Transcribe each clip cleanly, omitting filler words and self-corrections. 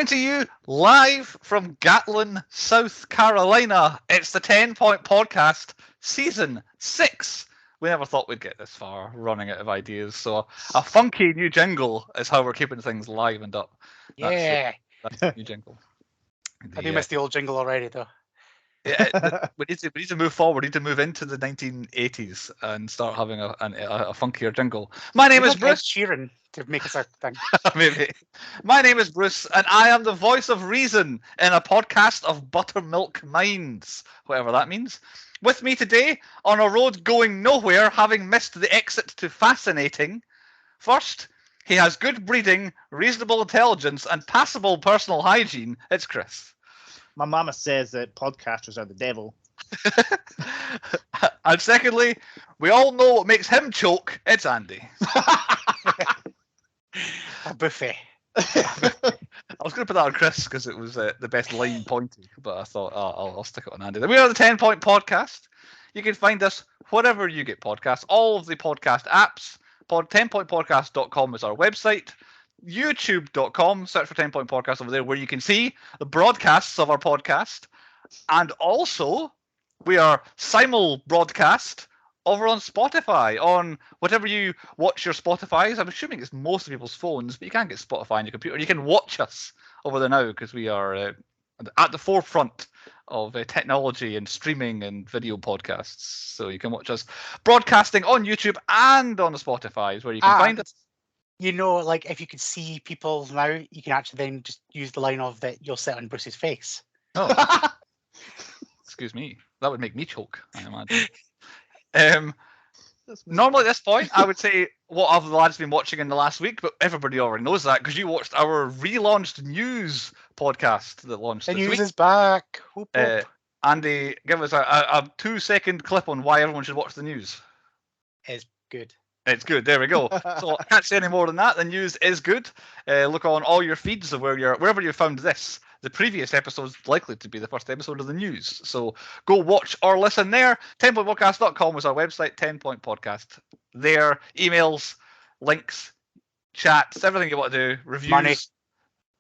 Coming to you live from Gatlin, South Carolina. It's the 10 Point Podcast, Season 6. We never thought we'd get this far, running out of ideas. So a funky new jingle is how we're keeping things livened up. Yeah. That's the new jingle. I do miss the old jingle already, though. Yeah, we need to move forward. We need to move into the 1980s and start having a funkier jingle. My name is Bruce. Sheeran to make us a thing. Maybe. My name is Bruce, and I am the voice of reason in a podcast of buttermilk minds, whatever that means. With me today, on a road going nowhere, having missed the exit to fascinating. First, he has good breeding, reasonable intelligence, and passable personal hygiene. It's Chris. My mama says that podcasters are the devil. And secondly, we all know what makes him choke. It's Andy. A buffet. I was going to put that on Chris because it was the best line pointy, but I thought I'll stick it on Andy. We are the 10 Point Podcast. You can find us wherever you get podcasts, all of the podcast apps. 10pointpodcast.com is our website. YouTube.com, search for 10 Point Podcast over there, where you can see the broadcasts of our podcast. And also, we are simul broadcast over on Spotify, on whatever you watch your Spotify's. I'm assuming it's most of people's phones, but you can get Spotify on your computer. You can watch us over there now because we are at the forefront of technology and streaming and video podcasts. So you can watch us broadcasting on YouTube and on the Spotify is where you can find us. You know, like if you could see people now, you can actually then just use the line of that you'll sit on Bruce's face. Oh, excuse me. That would make me choke, I imagine. Normally at this point, I would say what have the lads been watching in the last week, but everybody already knows that because you watched our relaunched news podcast that launched the this news week. Is back. Whoop, whoop. Andy, give us a 2-second clip on why everyone should watch the news. It's good. It's good. There we go. So I can't say any more than that. The news is good. Look on all your feeds of wherever you found this. The previous episode is likely to be the first episode of the news. So go watch or listen there. 10pointpodcast.com is our website. 10 Point Podcast. There, emails, links, chats, everything you want to do, reviews. Money.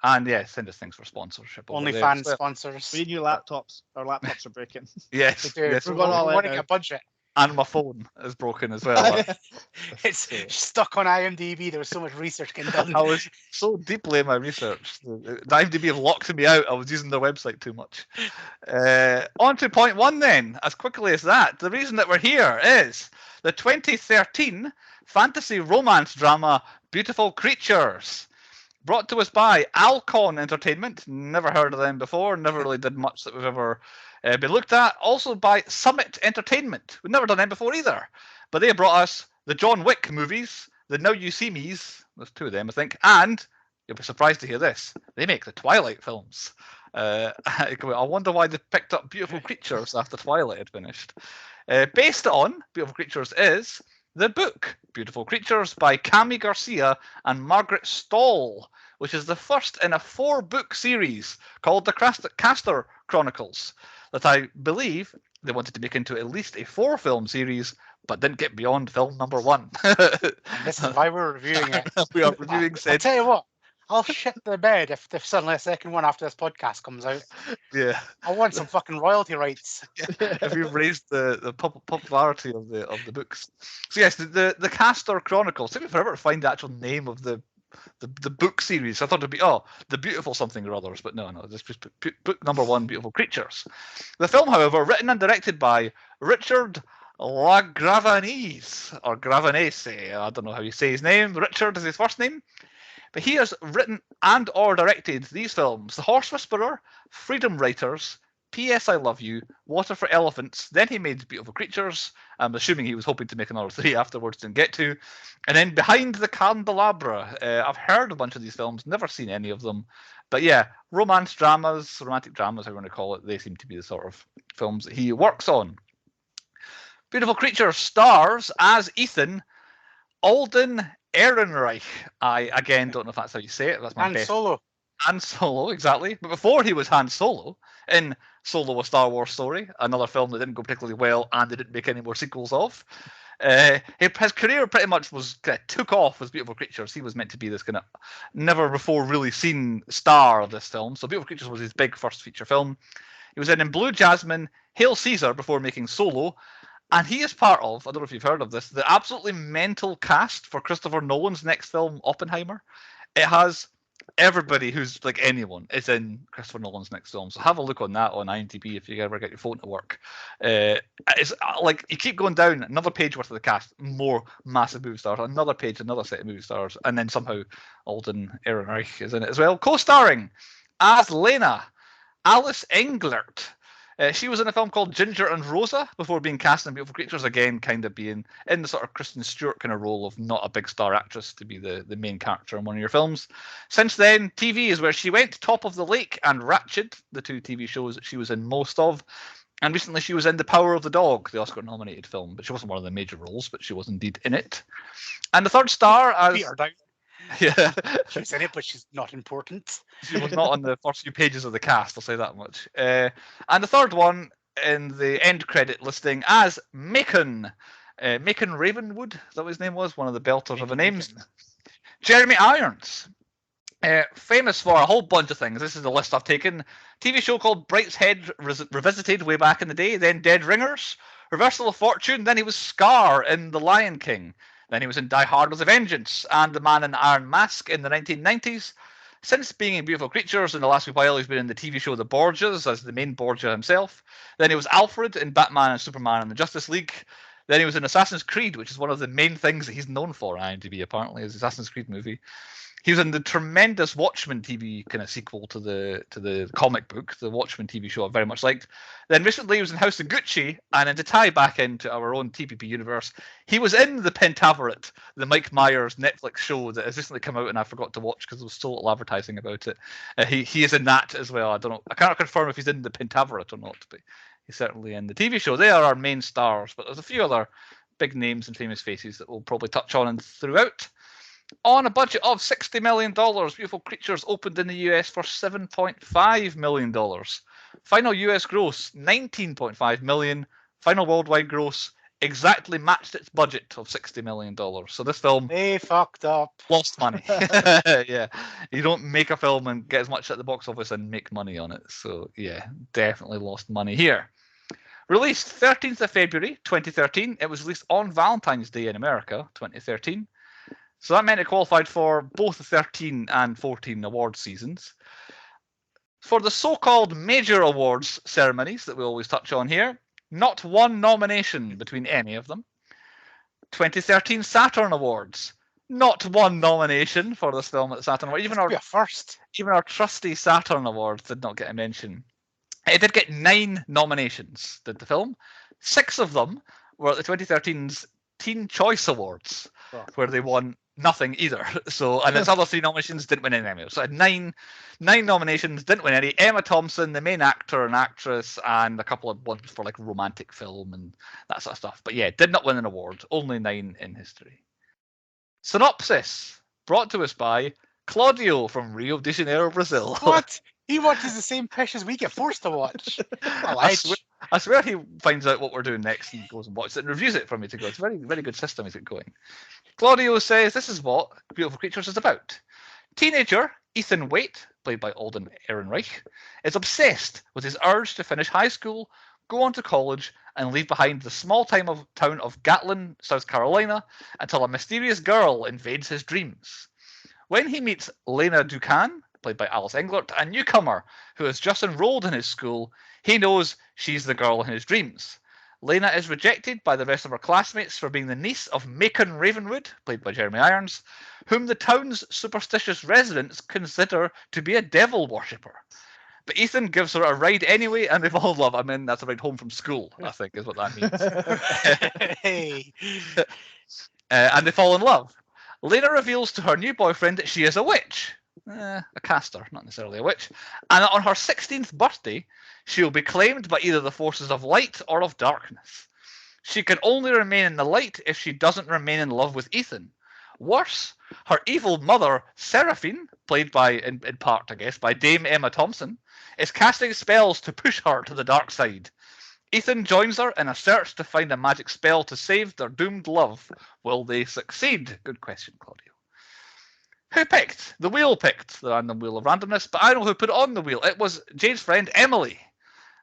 And yeah, send us things for sponsorship. OnlyFans sponsors. We need new laptops. Our laptops are breaking. Yes. Yes. We're running a budget. And my phone is broken as well. It's stuck on IMDb. There was so much research getting done. I was so deeply in my research. The IMDb have locked me out. I was using their website too much. On to point one then, as quickly as that. The reason that we're here is the 2013 fantasy romance drama Beautiful Creatures. Brought to us by Alcon Entertainment. Never heard of them before. Never really did much that we've ever been looked at. Also by Summit Entertainment. We've never done them before either. But they brought us the John Wick movies, the Now You See Me's. There's two of them, I think. And you'll be surprised to hear this. They make the Twilight films. I wonder why they picked up Beautiful Creatures after Twilight had finished. Based on Beautiful Creatures is the book Beautiful Creatures by Cami Garcia and Margaret Stoll, which is the first in a 4-book series called the Castor Chronicles that I believe they wanted to make into at least a 4-film series, but didn't get beyond film number 1. This is why we're reviewing it. We are reviewing said. I'll tell you what, I'll shit the bed if suddenly a second one after this podcast comes out. Yeah. I want some fucking royalty rights. If we've raised the popularity of the books. So yes, the Castor Chronicles. It took me forever to find the actual name of the book series. I thought it'd be the Beautiful something or others, but no, this just book number 1, Beautiful Creatures. The film, however, written and directed by Richard Lagravanese or Gravanese. I don't know how you say his name. Richard is his first name, but he has written and or directed these films: The Horse Whisperer, Freedom Writers, P.S. I Love You, Water for Elephants. Then he made Beautiful Creatures. I'm assuming he was hoping to make another 3 afterwards, didn't get to. And then Behind the Candelabra. I've heard a bunch of these films, never seen any of them. But yeah, romantic dramas, however you want to call it, they seem to be the sort of films that he works on. Beautiful Creatures stars as Ethan Aldren Ehrenreich. I, again, don't know if that's how you say it. That's my best. Solo. Han Solo, exactly. But before he was Han Solo, in Solo: A Star Wars Story, another film that didn't go particularly well and they didn't make any more sequels of, His career pretty much was took off with Beautiful Creatures. He was meant to be this kind of never before really seen star of this film. So Beautiful Creatures was his big first feature film. He was in Blue Jasmine, Hail Caesar before making Solo. And he is part of, I don't know if you've heard of this, the absolutely mental cast for Christopher Nolan's next film, Oppenheimer. It has everybody who's like anyone is in Christopher Nolan's next film. So have a look on that on IMDb if you ever get your phone to work. It's like you keep going down, another page worth of the cast, more massive movie stars, another page, another set of movie stars, and then somehow Aldren Ehrenreich is in it as well. Co-starring as Lena, Alice Englert. She was in a film called Ginger and Rosa before being cast in Beautiful Creatures, again, kind of being in the sort of Kristen Stewart kind of role of not a big star actress to be the main character in one of your films. Since then, TV is where she went. Top of the Lake and Ratched, the two TV shows that she was in most of. And recently she was in The Power of the Dog, the Oscar-nominated film, but she wasn't one of the major roles, but she was indeed in it. And the third star as... Yeah. She's in it, but she's not important. She was not on the first few pages of the cast, I'll say that much. And the third one in the end credit listing as Macon. Macon Ravenwood, is that what his name was? One of the belters of the names. Jeremy Irons. Famous for a whole bunch of things. This is the list I've taken. TV show called Brideshead Revisited way back in the day. Then Dead Ringers. Reversal of Fortune. Then he was Scar in The Lion King. Then he was in Die Hard with a Vengeance and The Man in the Iron Mask in the 1990s. Since being in Beautiful Creatures in the last while, he's been in the TV show The Borgias as the main Borgia himself. Then he was Alfred in Batman and Superman and the Justice League. Then he was in Assassin's Creed, which is one of the main things that he's known for on IMDb, apparently, is Assassin's Creed movie. He was in the tremendous Watchmen TV kind of sequel to the comic book, the Watchmen TV show I very much liked. Then recently he was in House of Gucci, and then to tie back into our own TPP universe, he was in The Pentaveret, the Mike Myers Netflix show that has recently come out and I forgot to watch because there was so little advertising about it. He is in that as well. I don't know. I cannot confirm if he's in The Pentaveret or not, but he's certainly in the TV show. They are our main stars, but there's a few other big names and famous faces that we'll probably touch on and throughout. On a budget of $60 million, Beautiful Creatures opened in the US for $7.5 million. Final US gross, $19.5 million. Final worldwide gross exactly matched its budget of $60 million. So this film... They fucked up. Lost money. Yeah. You don't make a film and get as much at the box office and make money on it. So, yeah, definitely lost money here. Released 13th of February, 2013. It was released on Valentine's Day in America, 2013. So that meant it qualified for both the 13 and 14 award seasons. For the so-called major awards ceremonies that we always touch on here, not one nomination between any of them. 2013 Saturn Awards, not one nomination for this film at the Saturn Awards. Even our trusty Saturn Awards did not get a mention. It did get 9 nominations, did the film. 6 of them were at the 2013's Teen Choice Awards, where they won nothing either. So, and its other 3 nominations didn't win any Emmys. So I had 9 nominations, didn't win any. Emma Thompson, the main actor and actress, and a couple of ones for like romantic film and that sort of stuff. But yeah, did not win an award. Only 9 in history. Synopsis brought to us by Claudio from Rio de Janeiro, Brazil. What? He watches the same pish as we get forced to watch. I swear he finds out what we're doing next and goes and watches it and reviews it for me to go. It's a very, very good system he's got going. Claudio says this is what Beautiful Creatures is about. Teenager Ethan Waite, played by Aldren Ehrenreich, is obsessed with his urge to finish high school, go on to college, and leave behind the small town of Gatlin, South Carolina, until a mysterious girl invades his dreams. When he meets Lena Ducan, played by Alice Englert, a newcomer who has just enrolled in his school, he knows she's the girl in his dreams. Lena is rejected by the rest of her classmates for being the niece of Macon Ravenwood, played by Jeremy Irons, whom the town's superstitious residents consider to be a devil worshipper. But Ethan gives her a ride anyway, and they fall in love. I mean, that's a ride home from school, I think, is what that means. Hey. And they fall in love. Lena reveals to her new boyfriend that she is a witch. A caster, not necessarily a witch. And on her 16th birthday, she will be claimed by either the forces of light or of darkness. She can only remain in the light if she doesn't remain in love with Ethan. Worse, her evil mother, Seraphine, played by, in part, I guess, by Dame Emma Thompson, is casting spells to push her to the dark side. Ethan joins her in a search to find a magic spell to save their doomed love. Will they succeed? Good question, Claudio. Who picked? The wheel picked the random wheel of randomness, but I know who put it on the wheel. It was Jade's friend Emily.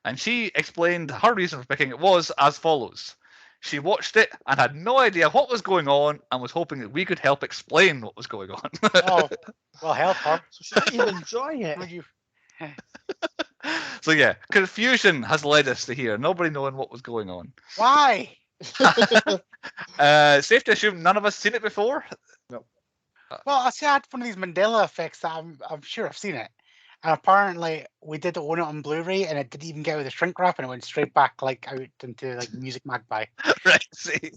And she explained her reason for picking it was as follows. She watched it and had no idea what was going on and was hoping that we could help explain what was going on. Oh, well, help her. So she didn't even enjoy it. Would you? So yeah, confusion has led us to here. Nobody knowing what was going on. Why? Safe to assume none of us seen it before. Well, I see I had one of these Mandela effects that I'm sure I've seen it. And apparently we did own it on Blu-ray and it didn't even get out of the shrink wrap and it went straight back like out into like Music Magpie. Right, see.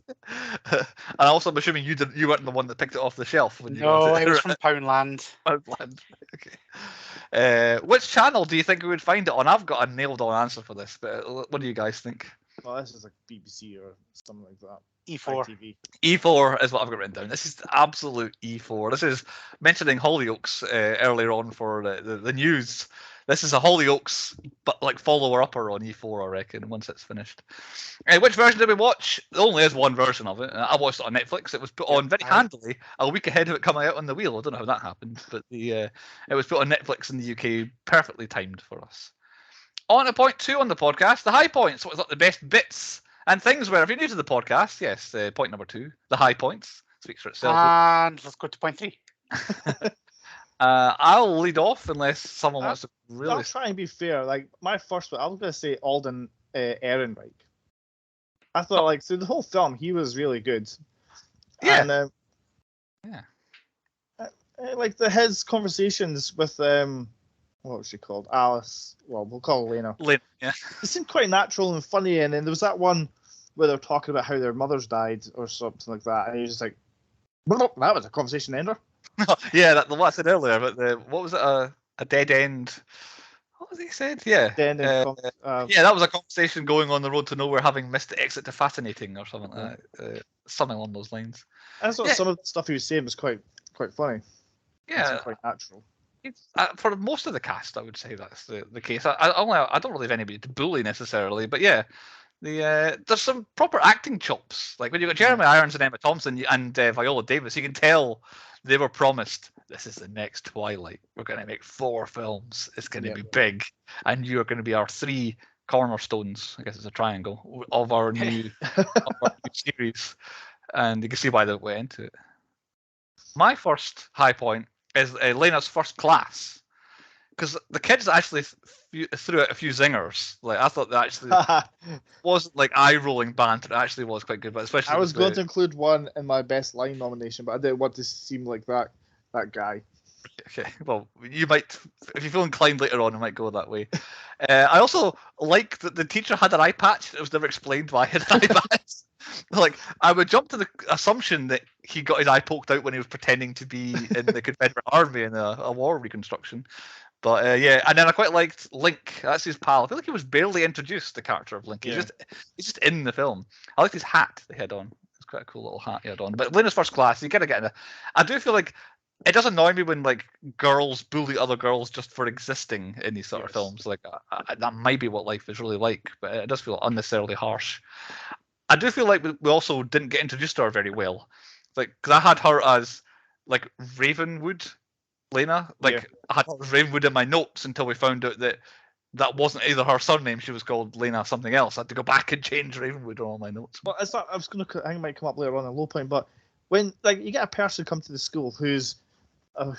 And also I'm assuming you weren't the one that picked it off the shelf when you No, got it was from Poundland. Outland. Okay. Which channel do you think we would find it on? I've got a nailed-on answer for this, but what do you guys think? Well, this is like BBC or something like that. E4. ITV. E4 is what I've got written down. This is absolute E4. This is mentioning Hollyoaks earlier on for the news. This is a Hollyoaks, but like follower-upper on E4, I reckon, once it's finished. Which version did we watch? There only is one version of it. I watched it on Netflix. It was put on very handily a week ahead of it coming out on the wheel. I don't know how that happened, but it was put on Netflix in the UK, perfectly timed for us. On to point 2 on the podcast, the high points. What was the best bits and things were? If you're new to the podcast, yes, point number 2, the high points, speaks for itself. And let's go to point 3. I'll lead off unless someone wants to really. I'll try and be fair. Like my first one, I was going to say Aldren Ehrenreich. I thought like through the whole film he was really good. Yeah. And, like his conversations with what was she called? Alice. Well, we'll call her Lena. Lena, yeah. It seemed quite natural and funny. And then there was that one where they were talking about how their mothers died or something like that. And he was just like, well, that was a conversation ender. Yeah, that the what I said earlier, but what was it? A dead end. What was it he said? Yeah. Then Yeah, that was a conversation going on the road to nowhere, having missed the exit to fascinating or something like that. Something along those lines. I thought some of the stuff he was saying was quite funny. Yeah, quite natural. For most of the cast, I would say that's the case. I don't really have anybody to bully necessarily, but yeah, there's some proper acting chops. Like when you got Jeremy Irons and Emma Thompson and Viola Davis, you can tell they were promised this is the next Twilight. We're going to make 4 films. It's going to be big, and you are going to be our 3 cornerstones. I guess it's a triangle of our new series, and you can see why they went into it. My first high point is Lena's first class, because the kids actually threw out a few zingers. Like I thought that actually wasn't like eye-rolling banter. It actually was quite good, but especially I was going to include one in my best line nomination, but I didn't want to seem like that guy. Okay, well, you might, if you feel inclined later on, you might go that way. I also like that the teacher had an eye patch. It was never explained why he had an eye patch. Like, I would jump to the assumption that he got his eye poked out when he was pretending to be in the Confederate Army in a war reconstruction. But yeah, and then I quite liked Link. That's his pal. I feel like he was barely introduced, the character of Link. He's just in the film. I liked his hat they had on. It's quite a cool little hat he had on. But Lena's first class, you gotta get in it. I do feel like it does annoy me when like girls bully other girls just for existing in these sort of films. Like that might be what life is really like, but it does feel unnecessarily harsh. I do feel like we also didn't get introduced to her very well. Like, because I had her as like Ravenwood, Lena. Like I had Ravenwood in my notes until we found out that wasn't either her surname. She was called Lena something else. I had to go back and change Ravenwood on all my notes. Well, it's not. I was going to. I think it might come up later on a low point, but when like you get a person come to the school who's,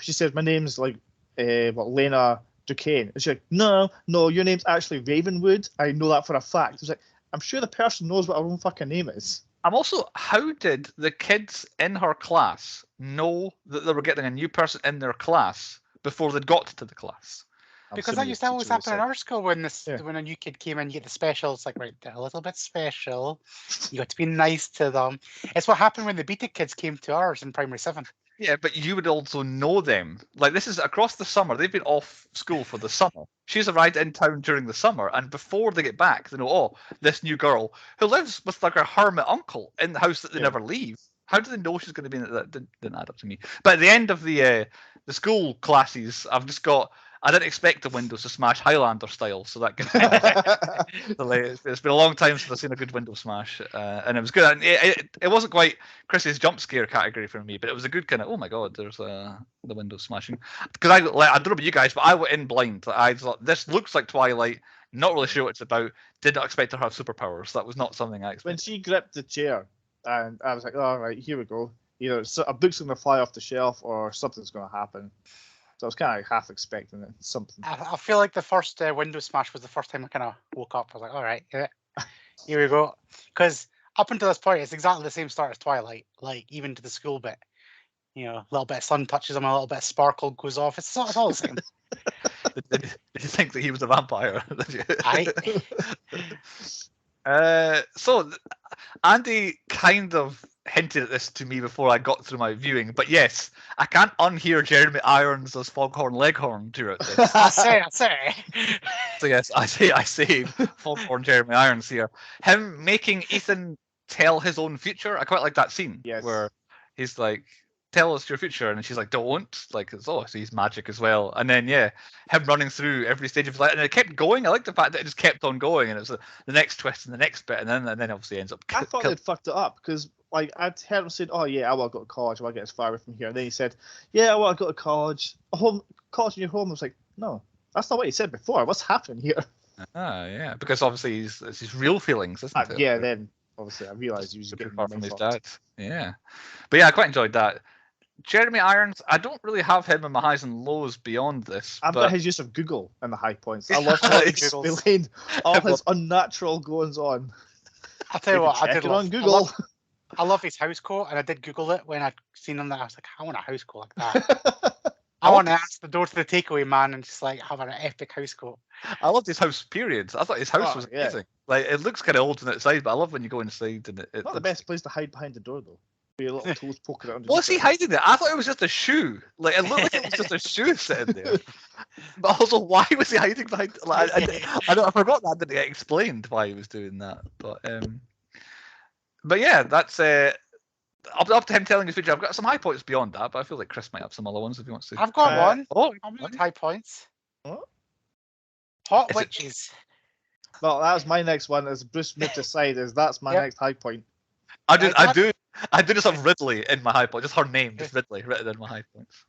she says, my name's like, Lena Duquesne. And she's like, no, your name's actually Ravenwood. I know that for a fact. It's like, I'm sure the person knows what her own fucking name is. I'm also, how did the kids in her class know that they were getting a new person in their class before they got to the class? Because that used to always happen in our school when when a new kid came in, you get the special. It's like, right, they're a little bit special. You got to be nice to them. It's what happened when the beta kids came to ours in primary 7. Yeah, but you would also know them. Like, this is across the summer. They've been off school for the summer. She's arrived in town during the summer, and before they get back, they know, oh, this new girl who lives with like her hermit uncle in the house that they never leave. How do they know she's going to be in it? That didn't add up to me. But at the end of the school classes, I've just got I didn't expect the windows to smash Highlander style, so that it's been a long time since I've seen a good window smash, and it was good. And it wasn't quite Chris's jump scare category for me, but it was a good kind of, oh my god, there's the window smashing. Because I don't know about you guys, but I went in blind. I thought this looks like Twilight. Not really sure what it's about. Did not expect her to have superpowers. That was not something I expected. When she gripped the chair, and I was like, all right, here we go. Either a book's going to fly off the shelf or something's going to happen. So I was kind of half expecting it, something. I feel like the first window smash was the first time I kind of woke up. I was like, all right, yeah, here we go. Because up until this point, it's exactly the same start as Twilight. Like, even to the school bit. You know, a little bit of sun touches him, a little bit of sparkle goes off. It's all the same. Did you think that he was a vampire? So Andy kind of hinted at this to me before I got through my viewing, but yes, I can't unhear Jeremy Irons as Foghorn Leghorn throughout this. I say. So yes, I say Foghorn Jeremy Irons here. Him making Ethan tell his own future. I quite like that scene where he's like, tell us your future, and she's like, don't, like, it's, so he's magic as well. And then him running through every stage of his life, and it kept going. I like the fact that it just kept on going, and it was the next twist and the next bit, and then obviously ends up I thought they'd fucked it up, because like I'd heard him say, oh yeah, I want to go to college, I want to get as far away from here, and then he said, yeah, I want to go to college in your home. I was like, no, that's not what he said before. What's happening here? Yeah, because obviously it's his real feelings, isn't it? Yeah, then obviously I realised he was getting far from his dad. Yeah, but yeah, I quite enjoyed that. Jeremy Irons, I don't really have him in my highs and lows beyond this. I've got his use of Google in the high points. I love how he explained all his unnatural goings on. I'll tell you what, I did on Google. I love his house coat, and I did Google it when I'd seen him. That I was like, I want a house coat like that. I want to ask the door to the takeaway man and just like have an epic house coat. I loved his house, period. I thought his house was amazing. Like, it looks kind of old on the outside, but I love when you go inside and it's not the best place to hide behind the door though. Your little toes poking out. Was he hiding it? I thought it was just a shoe. Like, it looked like it was just a shoe sitting there. But also, why was he hiding behind? Like, I forgot that. I didn't get explained why he was doing that. But yeah, that's up to him telling his future. I've got some high points beyond that, but I feel like Chris might have some other ones if he wants to. I've got one. Oh, I've got high points. What? Hot witches. Well, that was my next one. As Bruce moved aside, that's my next high point. I do just have Ridley in my high point. Just her name, just Ridley, written in my high points.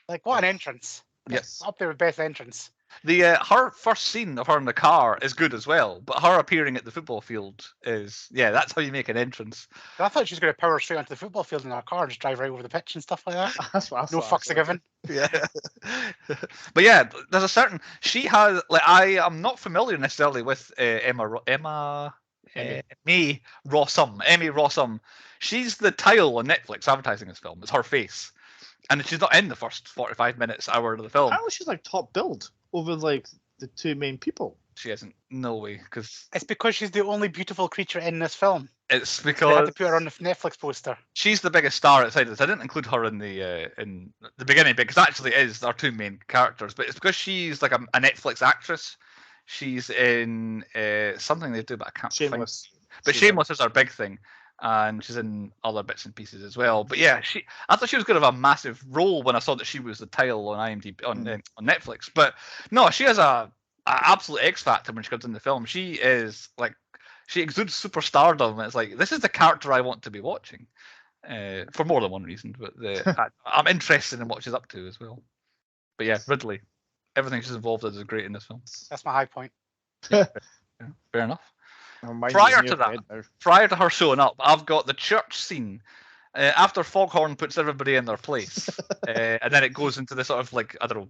Like, what an entrance! Yes, up there with best entrance. The her first scene of her in the car is good as well, but her appearing at the football field is that's how you make an entrance. I thought she was going to power straight onto the football field in her car and just drive right over the pitch and stuff like that. That's what I thought. No fucks are given. Yeah, but yeah, there's a certain she has like I am not familiar necessarily with Emmy Rossum. She's the tile on Netflix advertising this film. It's her face, and she's not in the first 45 minutes, hour of the film. How is she like top billed over like the two main people? She isn't. No way, because it's because she's the only beautiful creature in this film. It's because they had to put her on the Netflix poster. She's the biggest star outside this. I didn't include her in the beginning because actually it is our two main characters, but it's because she's like a Netflix actress. She's in something they do, but I can't Shameless. Find. But Shameless is our big thing, and she's in other bits and pieces as well. But yeah, I thought she was going to have a massive role when I saw that she was the tile on IMDb on Netflix. But no, she has a absolute X factor when she comes in the film. She is like she exudes superstardom. It's like this is the character I want to be watching, for more than one reason. But I'm interested in what she's up to as well. But yeah, Ridley. Everything she's involved in is great in this film. That's my high point. Yeah, fair enough. Prior to her showing up, I've got the church scene. After Foghorn puts everybody in their place, and then it goes into this sort of like, I don't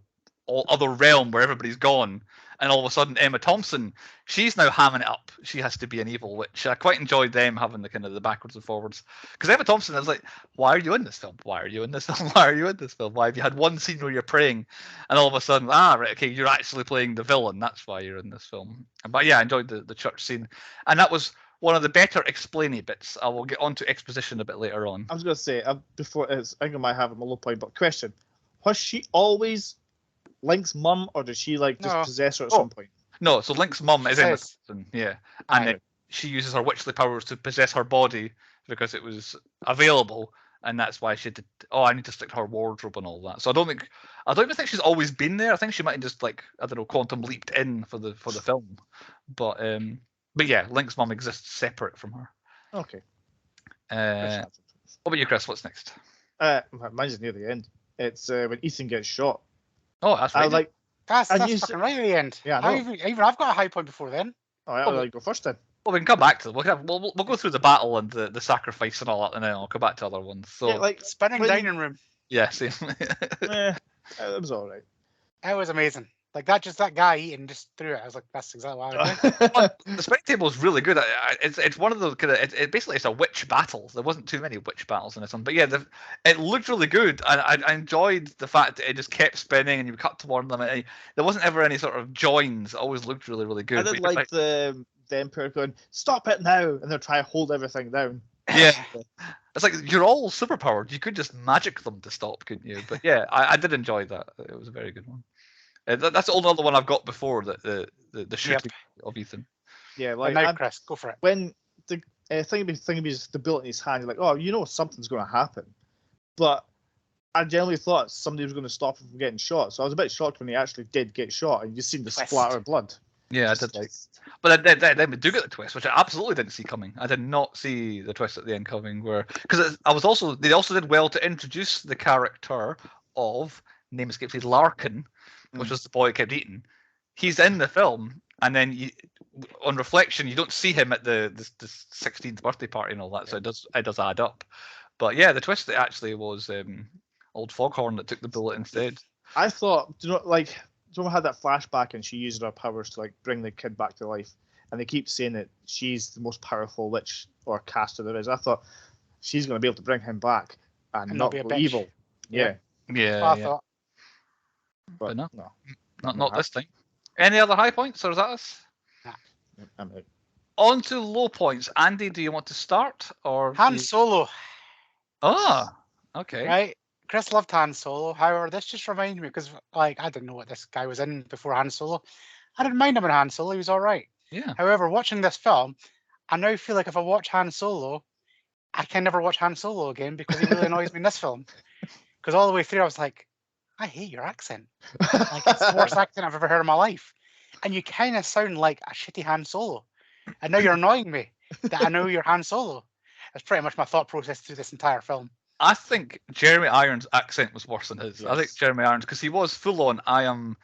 know, other realm where everybody's gone, and all of a sudden Emma Thompson, she's now hamming it up. She has to be an evil witch. I quite enjoyed them having the kind of the backwards and forwards, because Emma Thompson is like, why are you in this film? Why are you in this film? Why are you in this film? Why have you had one scene where you're praying, and all of a sudden, right, okay, you're actually playing the villain. That's why you're in this film. But yeah, I enjoyed the church scene, and that was one of the better explainy bits. I will get onto exposition a bit later on. I was going to say before I think I might have a low point, but question: was she always Link's mum, or did she like just possess her at some point? No, so Link's mum is Emma Thompson, and then she uses her witchly powers to possess her body because it was available, and that's why she did. Oh, I need to stick to her wardrobe and all that. So I don't even think she's always been there. I think she might have just like, I don't know, quantum leaped in for the film. But yeah, Link's mum exists separate from her. Okay. What about you, Chris? What's next? Mine's near the end. It's when Ethan gets shot. Oh, that's right. That's fucking right at the end. Yeah, I know. Even I've got a high point before then. Oh, I'll go first then. Well, we can come back to them. We'll go through the battle and the sacrifice and all that, and then I'll come back to other ones. So, yeah, like spinning dining room. Yeah, same. It was all right. It was amazing. Like that guy eating just threw it. I was like, that's exactly what I would do. The spike table is really good. It's one of those kind of. It basically it's a witch battle. There wasn't too many witch battles in this one, but yeah, it looked really good. And I enjoyed the fact that it just kept spinning and you cut toward them. And there wasn't ever any sort of joins. It always looked really, really good. I did like the Emperor going, "Stop it now!" and they're trying to hold everything down. Yeah, it's like you're all superpowered. You could just magic them to stop, couldn't you? But yeah, I did enjoy that. It was a very good one. That's the only other one I've got before the shooting of Ethan. Yeah, like now, Chris, go for it. When the thing is the bullet in his hand, you're like, oh, you know something's going to happen. But I generally thought somebody was going to stop him from getting shot, so I was a bit shocked when he actually did get shot, and you seen the splatter of blood. Yeah, I did like. But then we do get the twist, which I absolutely didn't see coming. I did not see the twist at the end coming, because they also did well to introduce the character of, name escapes me, Larkin, which was the boy who kept eating. He's in the film, and then on reflection, you don't see him at the 16th birthday party and all that. So it does add up. But yeah, the twist actually was old Foghorn that took the bullet instead. I thought, someone had that flashback and she used her powers to like bring the kid back to life, and they keep saying that she's the most powerful witch or caster there is. I thought she's going to be able to bring him back and not be a go bitch. evil. Yeah. I thought. But no, not this time. Any other high points, or is that us? Nah. I'm out. On to low points. Andy, do you want to start or Han Solo? Ah, okay. Right. Chris loved Han Solo. However, this just reminded me, because like I didn't know what this guy was in before Han Solo. I didn't mind him in Han Solo. He was all right. Yeah. However, watching this film, I now feel like if I watch Han Solo, I can never watch Han Solo again because he really annoys me in this film. Because all the way through, I was like, I hate your accent. Like, it's the worst accent I've ever heard in my life. And you kind of sound like a shitty Han Solo. And now you're annoying me that I know you're Han Solo. That's pretty much my thought process through this entire film. I think Jeremy Irons' accent was worse than his. Yes. I think Jeremy Irons, because he was full on, I am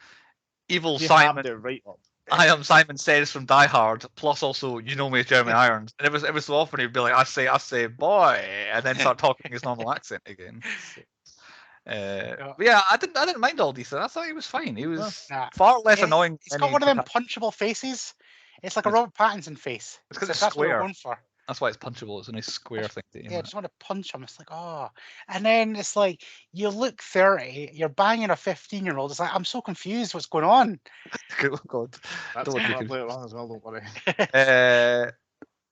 evil He Simon. hammed it right up. I am Simon Says from Die Hard, plus also you know me as Jeremy Irons. And it was so often he'd be like, I say boy, and then start talking his normal accent again. But yeah, I didn't mind all these. I thought he was fine. He was far less annoying. He's got one of them punchable faces. It's like a Robert Pattinson face. It's because it's that's what we're square. going for. That's why it's punchable. It's a nice square thing. Yeah, I just want to punch him. It's like, oh. And then it's like, you look 30, you're banging a 15-year-old. It's like, I'm so confused. What's going on? Oh, God. That's Don't going look to play it on as well, don't worry.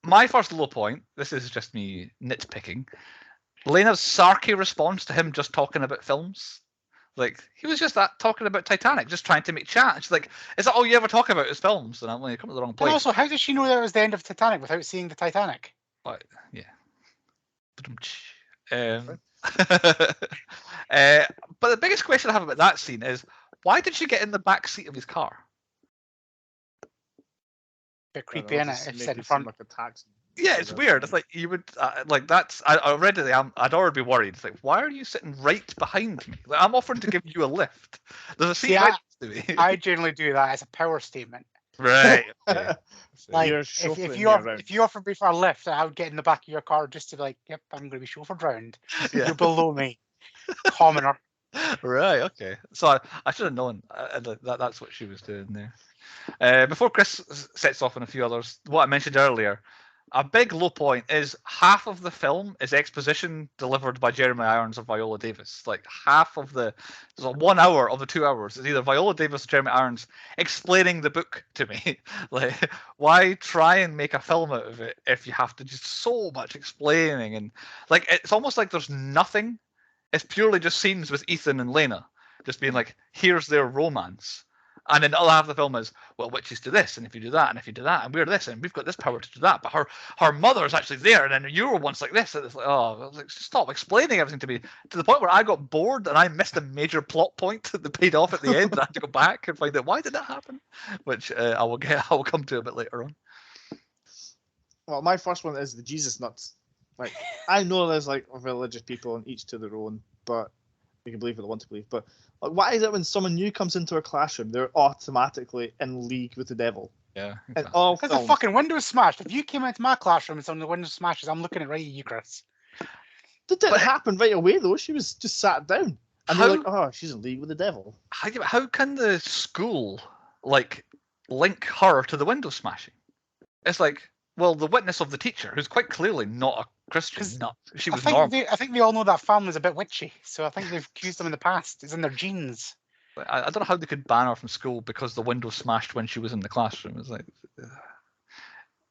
My first low point, this is just me nitpicking, Lena's sarky response to him just talking about films. Like, he was just talking about Titanic, just trying to make chat. She's like, is that all you ever talk about is films? And I'm like, come to the wrong place. And also, how did she know that it was the end of Titanic without seeing the Titanic? Yeah. But the biggest question I have about that scene is, why did she get in the back seat of his car? Bit creepy, innit? If it's in front. Like a taxi. Yeah, it's weird. It's like you would that's. I already. I'd already be worried. It's like, why are you sitting right behind me? Like, I'm offering to give you a lift. There's a seat right next to me. I generally do that as a power statement. Right. Okay. Like, if you offered me for a lift, I would get in the back of your car just to be like, yep, I'm going to be chauffeured round. Yeah. You're below me, commoner. Right. Okay. So I should have known that's what she was doing there. Before Chris sets off on a few others, what I mentioned earlier, a big low point is half of the film is exposition delivered by Jeremy Irons or Viola Davis. Like half of there's 1 hour of the 2 hours is either Viola Davis or Jeremy Irons explaining the book to me. Like, why try and make a film out of it if you have to just so much explaining, and like it's almost like there's nothing. It's purely just scenes with Ethan and Lena, just being like, here's their romance. And then the other half of the film is, well, witches do this, and if you do that, and if you do that, and we're this, and we've got this power to do that, but her mother is actually there, and then you were once like this, and it's like, oh, I was like, stop explaining everything to me, to the point where I got bored and I missed a major plot point that paid off at the end, and I had to go back and find out why did that happen, which I will come to a bit later on. Well, my first one is the Jesus nuts. Like, I know there's like religious people and each to their own, but you can believe what they want to believe. But like, why is it when someone new comes into a classroom, they're automatically in league with the devil? Yeah. And all Because the fucking window's smashed. If you came into my classroom and some of the windows smashes, I'm looking at right at you, Chris. That didn't happen right away though. She was just sat down, and they're like, "Oh, she's in league with the devil." How can the school like link her to the window smashing? It's like, well, the witness of the teacher, who's quite clearly not a Christian nut. She was normal. I think they all know that family's a bit witchy, so I think they've accused them in the past. It's in their genes. I don't know how they could ban her from school because the window smashed when she was in the classroom. It's like,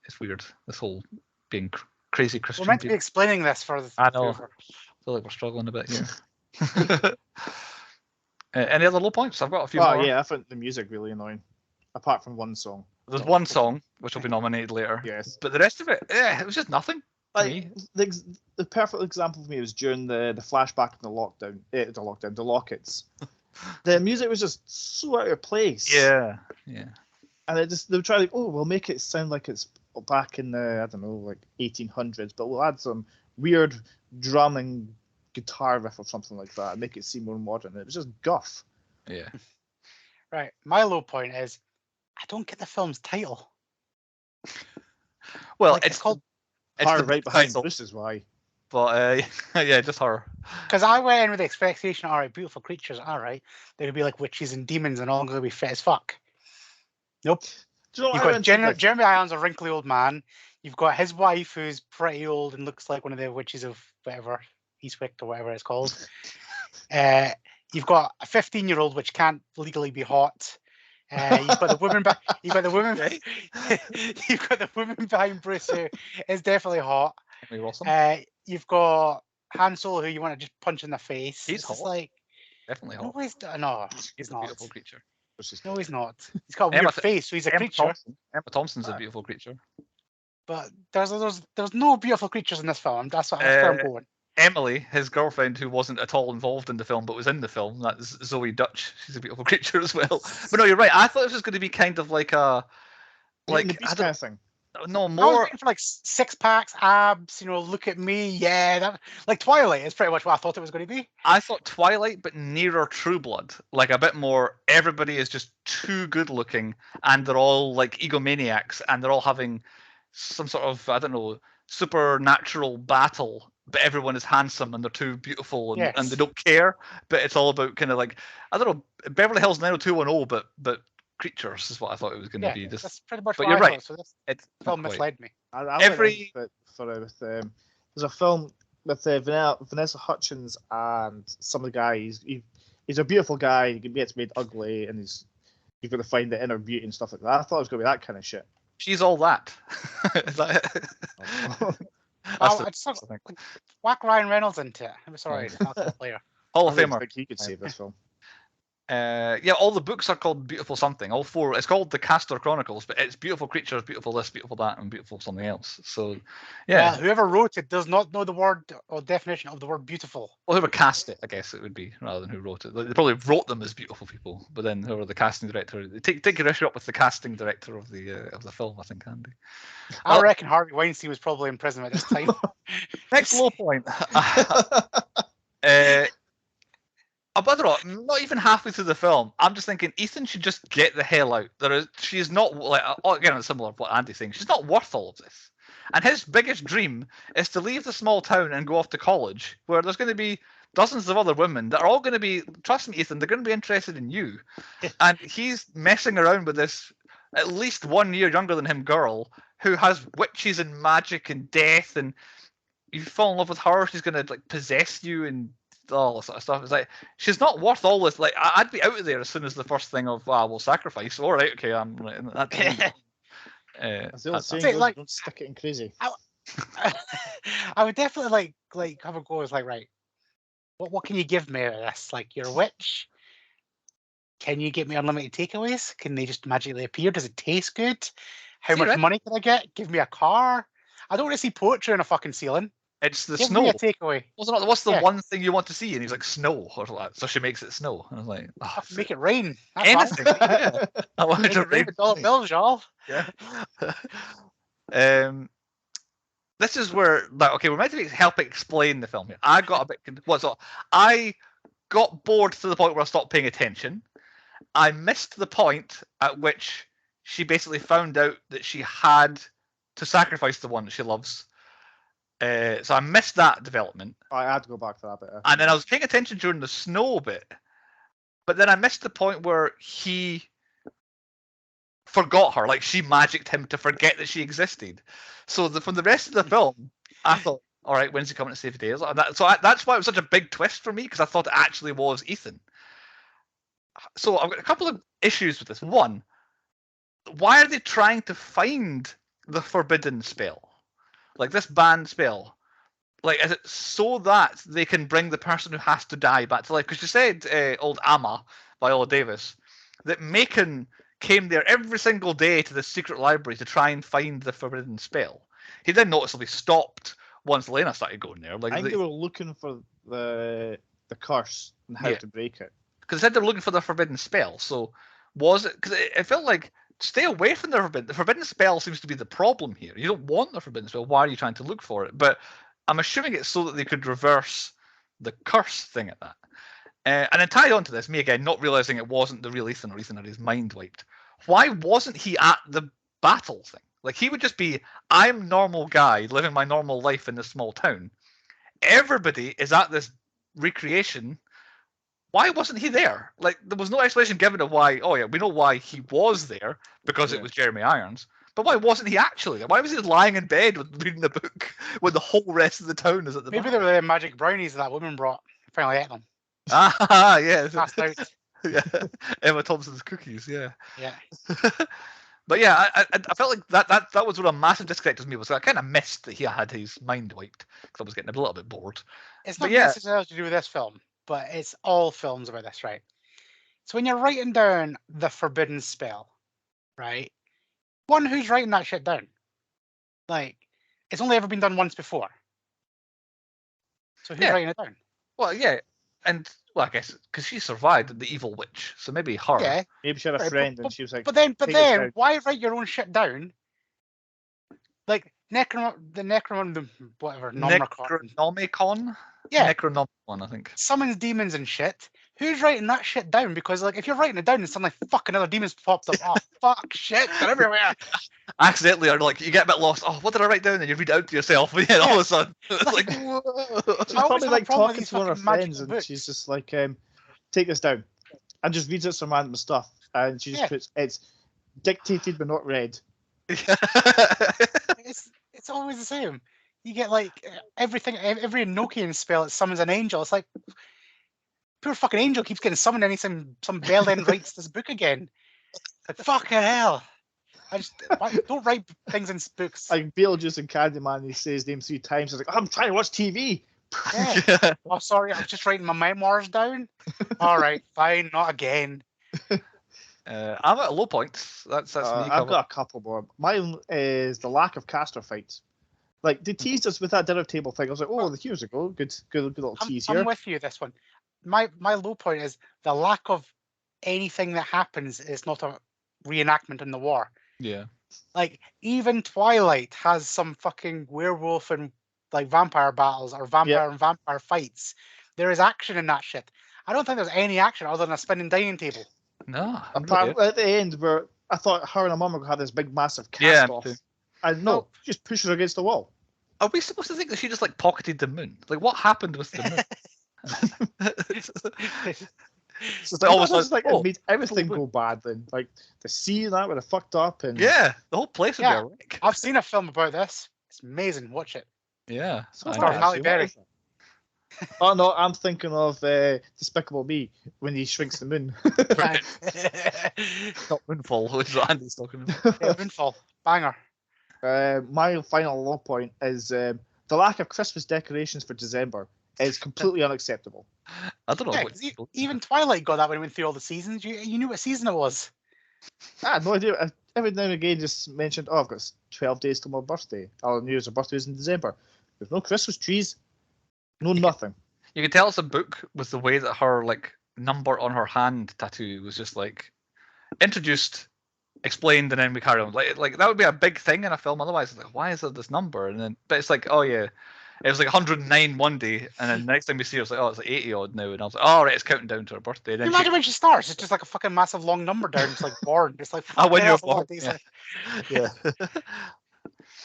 it's weird. This whole being crazy Christian. We're meant to be explaining this for the. I know. I feel like we're struggling a bit here. Any other low points? I've got a few more. Oh yeah, I found the music really annoying. Apart from one song. There's one song which will be nominated later. Yes. But the rest of it, it was just nothing. Like the perfect example for me was during the flashback of the Lockets. The music was just so out of place. Yeah. And they would try like, oh, we'll make it sound like it's back in the, I don't know, like 1800s, but we'll add some weird drumming guitar riff or something like that and make it seem more modern. It was just guff. Yeah. Right. My low point is I don't get the film's title. Well, like, it's called Her right behind Bruce is why. But yeah, just her. Because I went in with the expectation, all right, beautiful creatures, all right, they're gonna be like witches and demons and all gonna be fit as fuck. Nope. Do you know You've got Jeremy Irons, a wrinkly old man. You've got his wife, who's pretty old and looks like one of the witches of whatever, Eastwick or whatever it's called. You've got a 15-year-old which can't legally be hot. You've got the woman. You've got the woman. You've got the woman behind Bruce who is definitely hot. You've got Han Solo who you want to just punch in the face. He's hot. Like definitely hot. No, he's not. A beautiful creature. No, he's not. He's got a weird face, so he's a creature. Emma Thompson's a beautiful creature. But there's no beautiful creatures in this film. That's where I'm going. Emily, his girlfriend, who wasn't at all involved in the film but was in the film, that's Zoe Dutch. She's a beautiful creature as well. But no, you're right. I thought this was going to be kind of like a kind of thing. No, more. I was waiting for like 6-packs, abs. Look at me. Yeah, that like Twilight is pretty much what I thought it was going to be. I thought Twilight, but nearer True Blood. Like a bit more. Everybody is just too good looking, and they're all like egomaniacs, and they're all having some sort of, I don't know, supernatural battle. But everyone is handsome and they're too beautiful and they don't care. But it's all about kind of like, I don't know, Beverly Hills 90210, but creatures is what I thought it was going to be. That's pretty much but what you're I right. thought, so this film misled me. There's a film with Vanessa Hudgens and some of the guys. He's a beautiful guy. He gets made ugly, and you've got to find the inner beauty and stuff like that. I thought it was going to be that kind of shit. She's all that. Is that it? Whack Ryan Reynolds into it. I'm sorry, player. Hall of Famer. I think he could save this film. Yeah, all the books are called Beautiful Something. All four. It's called the Castor Chronicles, but it's Beautiful Creatures, Beautiful This, Beautiful That, and Beautiful Something Else. So, yeah. Whoever wrote it does not know the word or definition of the word beautiful. Well, whoever cast it, I guess it would be, rather than who wrote it. They probably wrote them as beautiful people, but then whoever the casting director, take your issue up with the casting director of the film. I think, Andy. I reckon Harvey Weinstein was probably in prison at this time. Next low point. I don't know, not even halfway through the film, I'm just thinking Ethan should just get the hell out. She's not, like, again, similar to what Andy's saying, she's not worth all of this. And his biggest dream is to leave the small town and go off to college, where there's going to be dozens of other women that are all going to be, trust me, Ethan, they're going to be interested in you. And he's messing around with this at least 1 year younger than him girl who has witches and magic and death, and you fall in love with her, she's going to like possess you and all this sort of stuff. It's like, she's not worth all this. Like, I'd be out of there as soon as the first thing of, we'll sacrifice. All right, okay, I'm right. That's the old saying, like, don't stick it in crazy. I would definitely like have a go. It's like, right, what can you give me out of this? Like, you're a witch. Can you get me unlimited takeaways? Can they just magically appear? Does it taste good? How See, much right? money can I get? Give me a car. I don't want to see poetry on a fucking ceiling. It's the Give snow. me a takeaway. What's the Yeah. one thing you want to see? And he's like, snow or like, so she makes it snow. And I was like, oh, Make it rain. That's anything. Yeah. I wanted Make to it rain rain. with dollar bills, y'all. Yeah. This is where, like, okay, we're meant to help explain the film here. I got a bit. I got bored to the point where I stopped paying attention. I missed the point at which she basically found out that she had to sacrifice the one that she loves. So I missed that development. I had to go back to that bit. And then I was paying attention during the snow bit. But then I missed the point where he forgot her. Like, she magicked him to forget that she existed. So from the rest of the film, I thought, all right, when's he coming to save the day? That's why it was such a big twist for me, because I thought it actually was Ethan. So I've got a couple of issues with this. One, why are they trying to find the forbidden spell? Like, this banned spell. Like, is it so that they can bring the person who has to die back to life? Because you said, old Amma, Viola Davis, that Macon came there every single day to the secret library to try and find the forbidden spell. He then noticeably stopped once Lena started going there. Like, I think they were looking for the curse and how to break it. Because they said they were looking for the forbidden spell. So was it? Because it felt like, stay away from the forbidden. The forbidden spell seems to be the problem here. You don't want the forbidden spell. Why are you trying to look for it? But I'm assuming it's so that they could reverse the curse thing at that. And then tie on to this, me again, not realizing it wasn't the real Ethan, or Ethan had his mind wiped. Why wasn't he at the battle thing? Like, he would just be, I'm normal guy living my normal life in this small town. Everybody is at this recreation. Why wasn't he there? Like, there was no explanation given of why. Oh yeah, we know why he was there, because it was Jeremy Irons. But why wasn't he actually there? Why was he lying in bed reading the book when the whole rest of the town is at the Maybe bar? they were the magic brownies that woman brought. Finally ate them. Ah, yeah. Passed out. Yeah. Emma Thompson's cookies, yeah. Yeah. But yeah, I felt like that was what a massive disconnect with me was. I kind of missed that he had his mind wiped, because I was getting a little bit bored. It's not necessarily to do with this film, but it's all films about this, right? So when you're writing down the forbidden spell, right? One, who's writing that shit down? Like, it's only ever been done once before. So who's writing it down? Well, yeah, and well, I guess because she survived the evil witch, so maybe her. Yeah. Maybe she had a friend and she was like. But then, why write your own shit down? Like Necronomicon. Yeah. Necronomicon, I think. Summons demons and shit. Who's writing that shit down? Because, like, if you're writing it down and suddenly fucking other demons popped up, oh fuck, shit, they're everywhere. Accidentally, or like you get a bit lost. Oh, what did I write down? And you read it out to yourself, and then all of a sudden, it's like, whoa. She's probably like talking to one of her friends, and she's just like, take this down, and just reads out some random stuff, and she just puts, it's dictated but not read. It's always the same. You get like everything, every Nokian spell that summons an angel. It's like, poor fucking angel keeps getting summoned, and some bell then writes this book again. Like, fucking hell. Don't write things in books. Like Beetlejuice and Candyman, he says his name 3 times. He's like, I'm trying to watch TV. Yeah. Oh, sorry, I'm just writing my memoirs down. All right, fine, not again. I'm at a low point. That's me. I've got a couple more. Mine is the lack of caster fights. Like, they teased us with that dinner table thing. I was like, oh, here's a go. Good little tease here. I'm with you this one. My low point is the lack of anything that happens is not a reenactment in the war. Yeah. Like, even Twilight has some fucking werewolf and like vampire battles or vampire and vampire fights. There is action in that shit. I don't think there's any action other than a spinning dining table. No. Apparently, at the end, where I thought her and her mum were going to have this big, massive cast off. And no, she just pushes her against the wall. Are we supposed to think that she just like pocketed the moon? Like, what happened with the moon? It's almost like it made everything go bad then. Like the sea and that would have fucked up, and the whole place would be a wreck. I've seen a film about this. It's amazing. Watch it. Yeah. Halle Berry. Oh no, I'm thinking of Despicable Me when he shrinks the moon. Not Moonfall, which is what Andy's talking about. Yeah, Moonfall. Banger. My final low point is the lack of Christmas decorations for December. is completely unacceptable. I don't know. Yeah, what 'cause people- even Twilight got that when it went through all the seasons. You knew what season it was. I had no idea. Every now and again, just mentioned, oh, I've got 12 days till my birthday. Our New Year's birthday is in December. There's no Christmas trees, no nothing. You can tell it's a book with the way that her like number on her hand tattoo was just like introduced, explained, and then we carry on. Like that would be a big thing in a film. Otherwise, it's like, why is there this number? And then, but it's like, oh yeah, it was like 109 one day, and then the next time we see her, it's like, oh, it's like 80 odd now. And I was like, oh right, it's counting down to her birthday. And Can then you imagine when she starts? It's just like a fucking massive long number down. It's like born. It's like when you're fucking hell, born, these yeah. are yeah.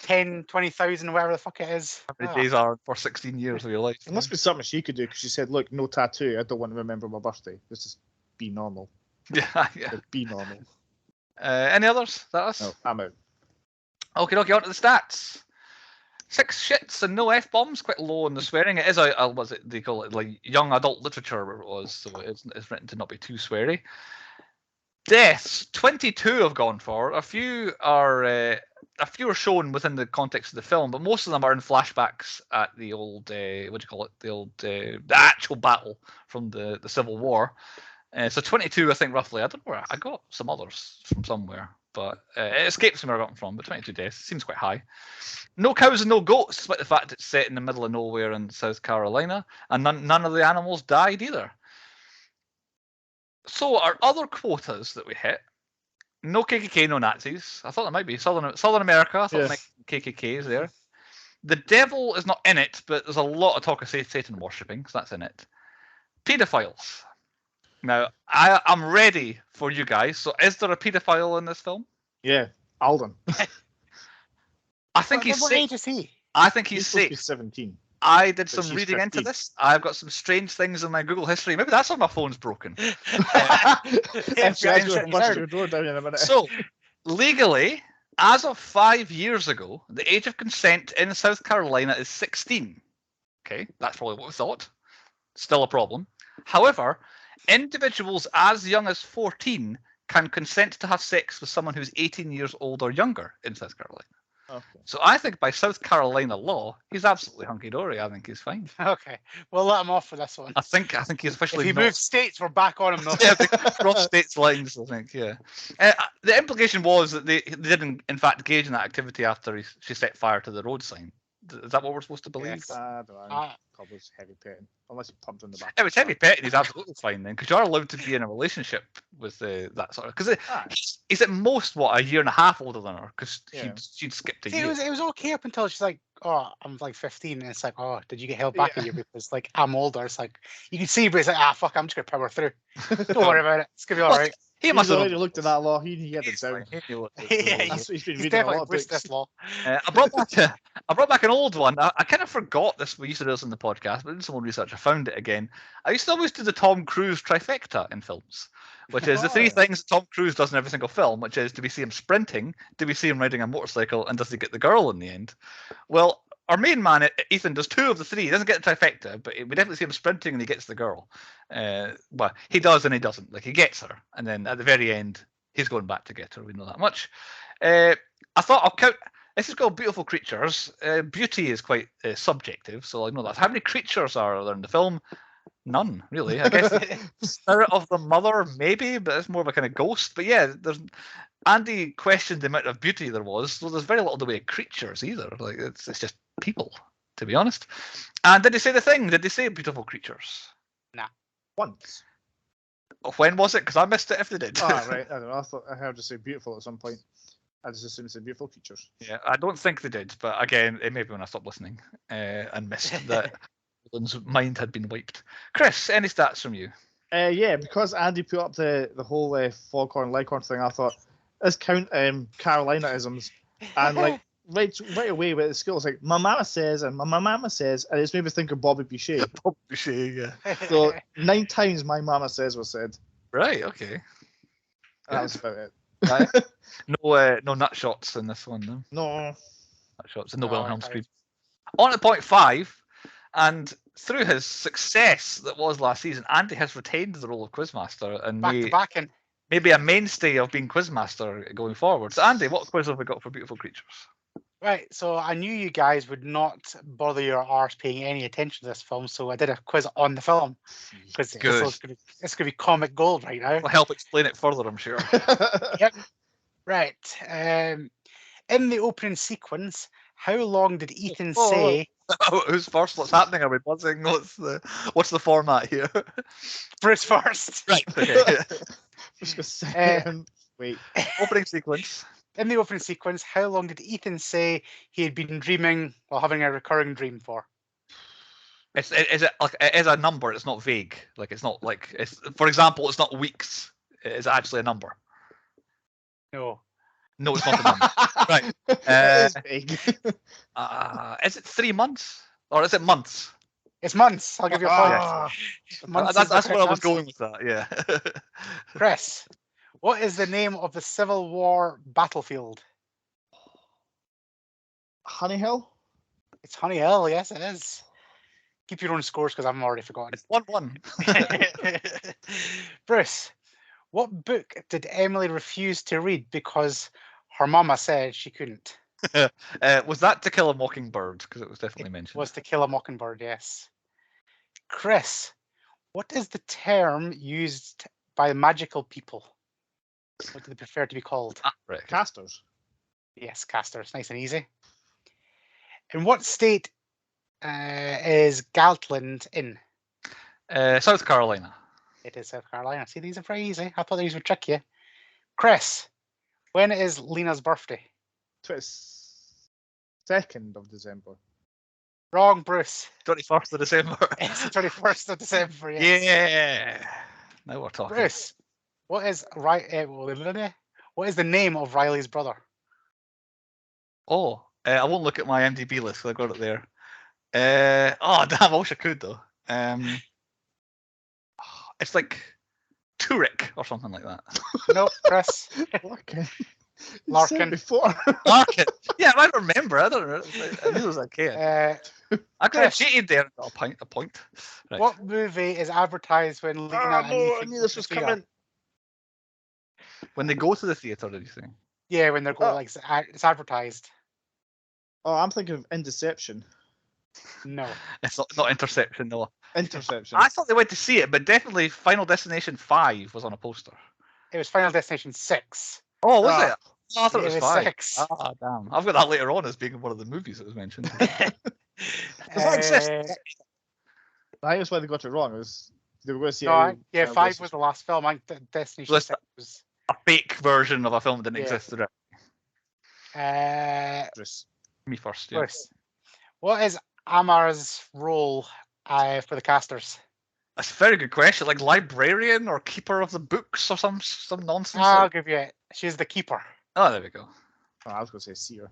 10, 20,000, whatever the fuck it is. How many Ah. days are for 16 years of your life? It must be something she could do because she said, look, no tattoo. I don't want to remember my birthday. Let's just be normal. Yeah, yeah. Like, be normal. Any others? That us? No, I'm out. Okay, on to the stats. 6 shits and no F-bombs, quite low on the swearing. It is a what's it they call it, like young adult literature, where it was, so it's written to not be too sweary. Deaths, 22 have gone for. A few are shown within the context of the film, but most of them are in flashbacks at the old the actual battle from the Civil War. So 22, I think, roughly. I don't know where I got some others from somewhere, but it escapes me where I got them from. But 22 deaths seems quite high. No cows and no goats, despite the fact it's set in the middle of nowhere in South Carolina, and none of the animals died either. So our other quotas that we hit: no KKK, no Nazis. I thought there might be Southern America. I thought there might be KKKs there. The devil is not in it, but there's a lot of talk of Satan worshipping, so that's in it. Pedophiles. Now, I'm ready for you guys. So, is there a paedophile in this film? Yeah, Aldren. I think he's What sick. age is he? I think he's supposed to be sick. 17. I did But some she's reading into 15. this. I've got some strange things in my Google history. Maybe that's why my phone's broken. FBI's going to bust your door down in a minute. So, legally, as of 5 years ago, the age of consent in South Carolina is 16. Okay, that's probably what we thought. Still a problem. However, individuals as young as 14 can consent to have sex with someone who's 18 years old or younger in South Carolina. Okay. So I think by South Carolina law, he's absolutely hunky-dory. I think he's fine. Okay, we'll let him off for this one. I think he's officially If he not. moves states, we're back on him. Though. Yeah, they cross states lines, I think, yeah. The implication was that they didn't, in fact, engage in that activity after she set fire to the road sign. Is that what we're supposed to believe? Yes. I don't know. Probably heavy petting. Unless he pumped on the back. If it's heavy petting, he's absolutely fine then, because you're allowed to be in a relationship with that sort of. Because he's at most, what, a year and a half older than her, because she'd skipped a See, year. it was okay up until she's like, oh, I'm like 15, and it's like, oh, did you get held back a year because like I'm older? It's like you can see, but it's like, fuck, I'm just gonna power through. Don't worry about it. It's gonna be all right. He must have already looked at that law. He had it He's down. fine. He knew what to Yeah, do. That's what he's been He's reading a lot definitely of whisked books. this law. I brought back an old one. I kind of forgot this. We used to do this in the podcast, but in some more research, I found it again. I used to always do the Tom Cruise trifecta in films, which is the three things that Tom Cruise does in every single film, which is, do we see him sprinting, do we see him riding a motorcycle, and does he get the girl in the end? Well, our main man, Ethan, does 2 of the 3. He doesn't get the trifecta, but we definitely see him sprinting and he gets the girl. Well, he does and he doesn't. Like, he gets her, and then at the very end, he's going back to get her. We know that much. I thought I'll count. This is called Beautiful Creatures. Beauty is quite subjective, so I know that. How many creatures are there in the film? None, really. I guess Spirit of the Mother, maybe, but it's more of a kind of ghost. But yeah, Andy questioned the amount of beauty there was, so there's very little in the way of creatures either. Like it's just people, to be honest. And did they say the thing? Did they say beautiful creatures? Nah. Once. When was it? Because I missed it if they did. Oh, right. I don't know. I thought I heard you say beautiful at some point. I just assumed it said beautiful creatures. Yeah, I don't think they did, but again, it may be when I stopped listening and missed that Roland's mind had been wiped. Chris, any stats from you? Yeah, because Andy put up the whole foghorn leghorn thing, I thought let's count Carolina-isms, and like right away with the school, it's like my mama says and my mama says, and it's made me think of Bobby Boucher. Bobby Boucher, yeah. So 9 times my mama says was said. Right. Okay. That was about it. Right. No nut shots in this one, no. No. Nut shots in the No, Wilhelm okay. scream. On to point 5, and through his success that was last season, Andy has retained the role of Quizmaster and Back to back in. maybe a mainstay of being Quizmaster going forward. So Andy, what quiz have we got for Beautiful Creatures? Right, so I knew you guys would not bother your arse paying any attention to this film, so I did a quiz on the film because Good. it's gonna be comic gold right now. Will help explain it further, I'm sure. Yep. Right. In the opening sequence, how long did Ethan Oh, say? Who's first? What's happening? Are we buzzing? What's the format here? Bruce first. Right. Okay. Just a second. Wait. Opening sequence. In the opening sequence, how long did Ethan say he had been dreaming while having a recurring dream for? Is it like it is a number? It's not vague. Like it's not like it's. For example, it's not weeks. It's actually a number. No. No, it's not a number. Right. It is big. Is it 3 months or is it months? It's months. I'll give you a point. Ah, Months is the That's where I was correct going with that. Yeah. Chris, what is the name of the Civil War battlefield? Honey Hill? It's Honey Hill. Yes, it is. Keep your own scores because I've already forgotten. It's 1-1. Bruce, what book did Emily refuse to read because her mama said she couldn't? Was that To Kill a Mockingbird? Because it was definitely mentioned. Was To Kill a Mockingbird, yes. Chris, what is the term used by magical people? What do they prefer to be called? Right. Okay. Casters. Yes, casters. Nice and easy. In what state is Gatlin in? South Carolina. It is South Carolina. See, these are very easy. I thought these would trick you. Chris, when is Lena's birthday? 22nd of December. Wrong, Bruce. 21st of December. It's the 21st of December. Yes. Yeah. Now we're talking. Bruce, what is what is the name of Riley's brother? Oh, I won't look at my MDB list because I got it there. Oh, damn, I wish I could though. It's like Turek or something like that. No, Chris. Larkin. Larkin. Before. Larkin. Yeah, I remember. I don't know. I knew it was a kid. I could have Chris. cheated there and got a point. Right. What movie is advertised when Lena Ah, and no, I Ethan knew go this to was the theatre? coming. When they go to the theatre, did you say? Yeah, when they're going, like, it's advertised. Oh, I'm thinking of Interception. No. It's not Interception, no. Interception. I thought they went to see it, but definitely Final Destination 5 was on a poster. It was Final Destination 6. Oh, was Ah. it? Oh, I thought It it was was 5. 6. Ah, damn. I've got that later on as being one of the movies that was mentioned. Does that exist? Uh, I think that's why they got it wrong. It was, they were going to see no, it. yeah, 5 was the last film. Destination Let's- 6 was. A fake version of a film that didn't Yeah. exist. Did it? Bruce. Me first, yeah. Bruce, what is Amar's role for the casters? That's a very good question. Like librarian or keeper of the books or some nonsense. I'll give you it. She's the keeper. Oh, there we go. Oh, I was going to say Seer.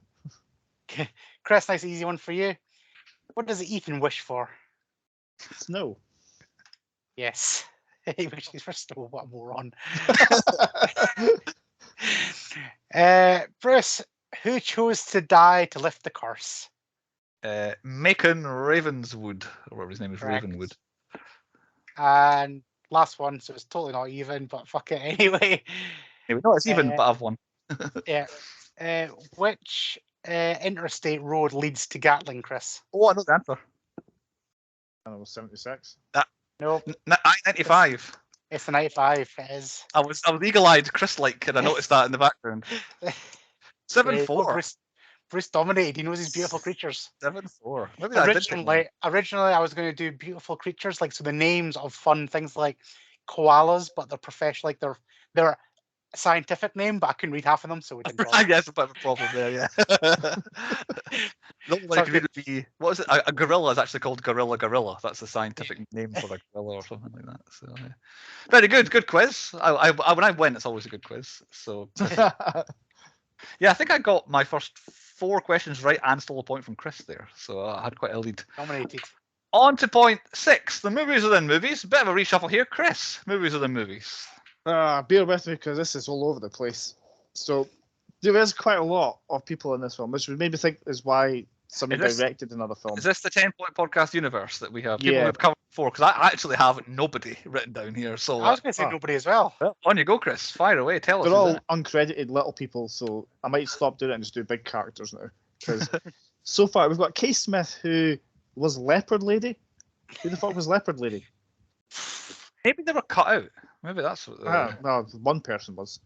Chris, nice easy one for you. What does Ethan wish for? Snow. Yes. He wishes for snow. What a moron. Bruce, who chose to die to lift the curse? Macon Ravenswood, or whatever his name is, Correct. Ravenwood. And last one, so it's totally not even, but fuck it anyway. Anyway, no, it's even, but I've won. Yeah. Which interstate road leads to Gatlin, Chris? Oh, I know the answer. And it was 76. Nope. I-95. It's the 95. It is. I was eagle-eyed, Chris-like, and I noticed that in the background. 7-4. Bruce dominated. He knows his beautiful creatures. 7-4. Maybe that did take me. Originally, I was going to do beautiful creatures, like so the names of fun things like koalas, but they're professional, like they're a scientific name, but I couldn't read half of them, so we didn't. I guess a bit of a problem there, yeah. The only one I could read would be, what is it? A gorilla is actually called gorilla. That's the scientific name for a gorilla or something like that. So, yeah. Very good quiz. When I win, it's always a good quiz. So, yeah, I think I got my first 4 questions right and stole a point from Chris there. So I had quite a lead. Dominated. On to point 6. The movies within movies. Bit of a reshuffle here. Chris, movies within movies. Bear with me because this is all over the place. So there is quite a lot of people in this film, which would maybe think is why somebody directed another film. Is this the 10-point podcast universe that we have? People Yeah. we've covered before? Because I actually have nobody written down here. So I was going to say nobody as well. on you go, Chris. Fire away. Tell us. They're who's all in it. uncredited little people, so I might stop doing it and just do big characters now. Because so far we've got Kay Smith, who was Leopard Lady. Who the fuck was Leopard Lady? Maybe they were cut out. Maybe that's what. No, one person was.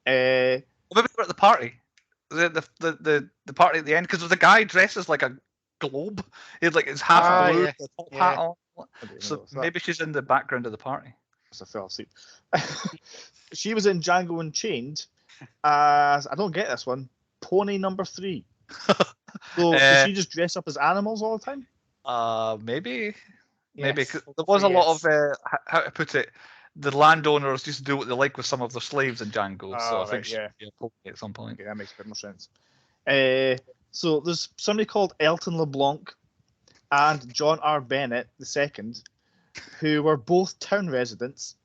Maybe they were at the party. The party at the end, because there was a guy dressed as like a globe. He had like his half blue, the top hat on. So maybe she's in the background of the party. I fell asleep. She was in Django Unchained as, I don't get this one, Pony number 3. So does she just dress up as animals all the time? Maybe. Yes. Maybe. 'Cause there was a lot of how to put it. The landowners used to do what they like with some of their slaves in Django. So I think she'd be a pony at some point. Okay, that makes a bit more sense. So there's somebody called Elton LeBlanc and John R. Bennett II, who were both town residents.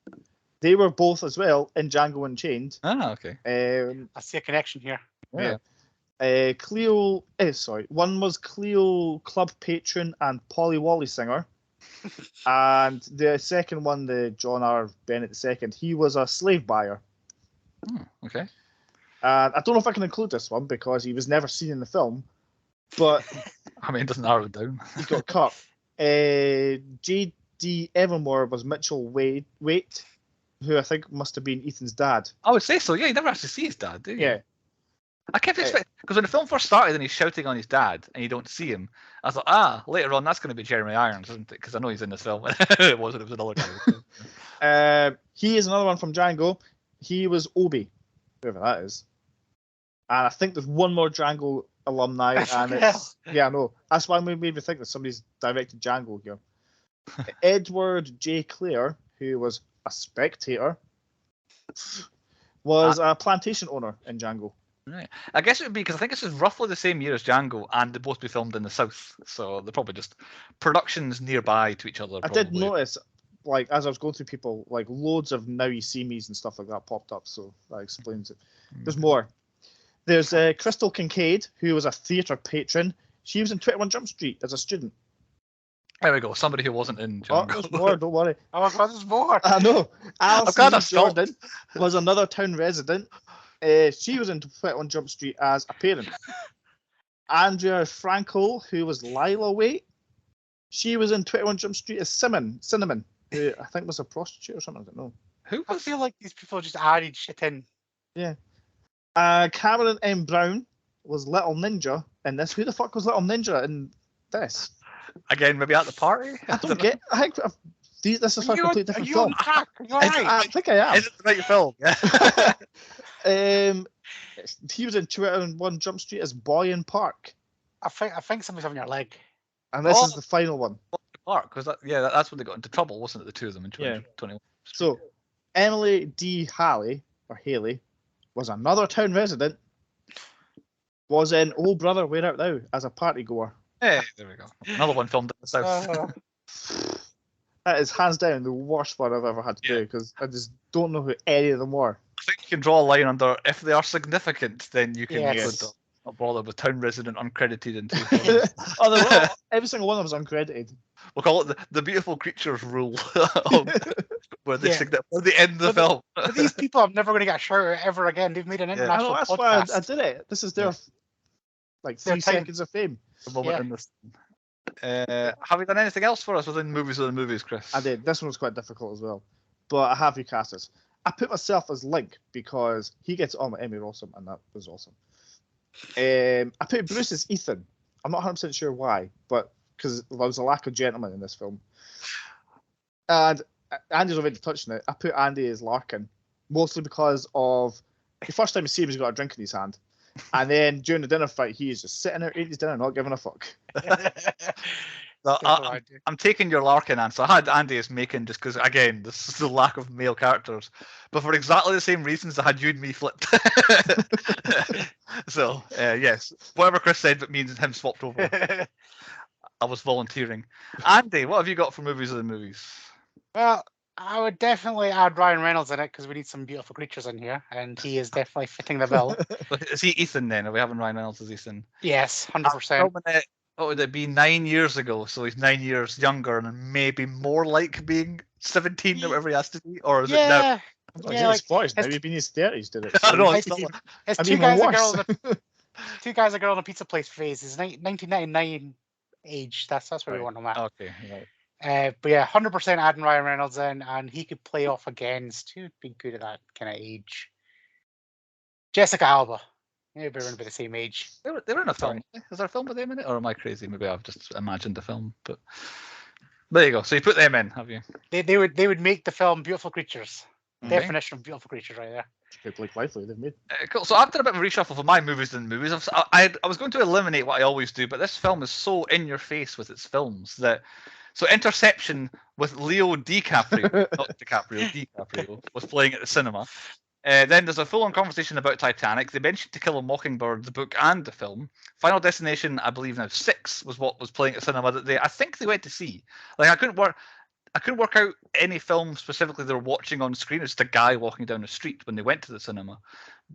They were both as well in Django Unchained. Ah, okay. I see a connection here. Yeah. One was Cleo club patron and Polly Wally singer. And the second one, the John R. Bennett II, he was a slave buyer. Okay. I don't know if I can include this one because he was never seen in the film, but I mean, it doesn't narrow it down. he got cut. J.D. Evermore was Mitchell Waite, who I think must have been Ethan's dad. I would say so. Yeah, you never actually see his dad, do you? Yeah. I kept expecting, because when the film first started and he's shouting on his dad and you don't see him, I thought, later on that's going to be Jeremy Irons, isn't it? Because I know he's in this film. It wasn't. It was another guy. He is another one from Django. He was Obi, whoever that is. And I think there's one more Django alumni. And it's, I know. That's why we made me think that somebody's directed Django here. Edward J. Clare, who was a spectator, was a plantation owner in Django. Right. I guess it would be because I think this is roughly the same year as Django, and they both be filmed in the south, so they're probably just productions nearby to each other. I did notice, like, as I was going through people, like loads of Now You See Me's and stuff like that popped up, so that explains it. There's more. There's Crystal Kincaid, who was a theatre patron. She was in 21 Jump Street as a student. There we go. Somebody who wasn't in Django. There's more. Don't worry. Oh God, there's more. I know. glad I Alison Jordan was another town resident. She was in 21 Jump Street as a parent. Andrea Frankel, who was Lila Waite, she was in 21 Jump Street as Cinnamon, who I think was a prostitute or something. I don't know. I feel like these people just added shit in. Yeah. Cameron M. Brown was Little Ninja in this. Who the fuck was Little Ninja in this? Again, maybe at the party? I don't get. I think this is for a completely different film. Are you alright? I think I am. Is it the right film? Yeah. He was in 21 Jump Street as Boy in Park. I think somebody's having your leg. And this is the final one. Park, because that's when they got into trouble, wasn't it? The two of them in 2021. So, Emily D. Haley was another town resident. Was in Oh Brother, Where Art Thou as a party goer. Hey, there we go. Another one filmed in the south. That is hands down the worst one I've ever had to do because I just don't know who any of them were. I think you can draw a line under if they are significant, then you can not bother with town resident uncredited and every single one of them was uncredited. We'll call it the beautiful creatures rule, where they end the film. But these people are never going to get a shout out ever again. They've made an international that's podcast. why I did it. This is their 3 seconds of fame. The moment in this. Have you done anything else for us within movies of the movies, Chris? I did. This one was quite difficult as well, but I have recast this. I put myself as Link because he gets on with Emmy Rossum, and that was awesome. I put Bruce as Ethan. I'm not 100% sure why, but because there was a lack of gentleman in this film. And Andy's already touched on it. I put Andy as Larkin, mostly because of the first time you see him, he's got a drink in his hand. And then during the dinner fight, he is just sitting there eating his dinner, not giving a fuck. I'm taking your Larkin answer. I had Andy as Macon just because, again, this is the lack of male characters. But for exactly the same reasons, I had you and me flipped. So, yes, whatever Chris said, but me and him swapped over. I was volunteering. Andy, what have you got for movies of the movies? Well, I would definitely add Ryan Reynolds in it because we need some beautiful creatures in here, and he is definitely fitting the bill. Is he Ethan then? Are we having Ryan Reynolds as Ethan? Yes, 100%. What would it be? 9 years ago, so he's 9 years younger and maybe more like being 17 or whatever he has to be, or is it now? He's in his 40s now. He'd been in his 30s, did it? I know. It's two guys and a girl. Two guys, a girl, and a pizza place phase is 1999 age. That's where we Right. want them at. Okay, right. But yeah, 100% adding Ryan Reynolds in, and he could play off against who'd be good at that kind of age. Jessica Alba. Maybe around about the same age. They were in a Sorry. film. Is there a film with them in it, or am I crazy? Maybe I've just imagined a film. But there you go. So you put them in, have you? They would make the film Beautiful Creatures. Okay. Definition of Beautiful Creatures right there. Blake Lively, they've made. Cool. So after a bit of a reshuffle for my movies and movies, I was going to eliminate what I always do, but this film is so in your face with its films that. So Interception with Leo DiCaprio, not DiCaprio, was playing at the cinema. Then there's a full-on conversation about Titanic. They mentioned To Kill a Mockingbird, the book and the film. Final Destination, I believe now 6 was what was playing at the cinema that I think they went to see. Like I couldn't work out any film specifically they were watching on screen. It's just a guy walking down the street when they went to the cinema.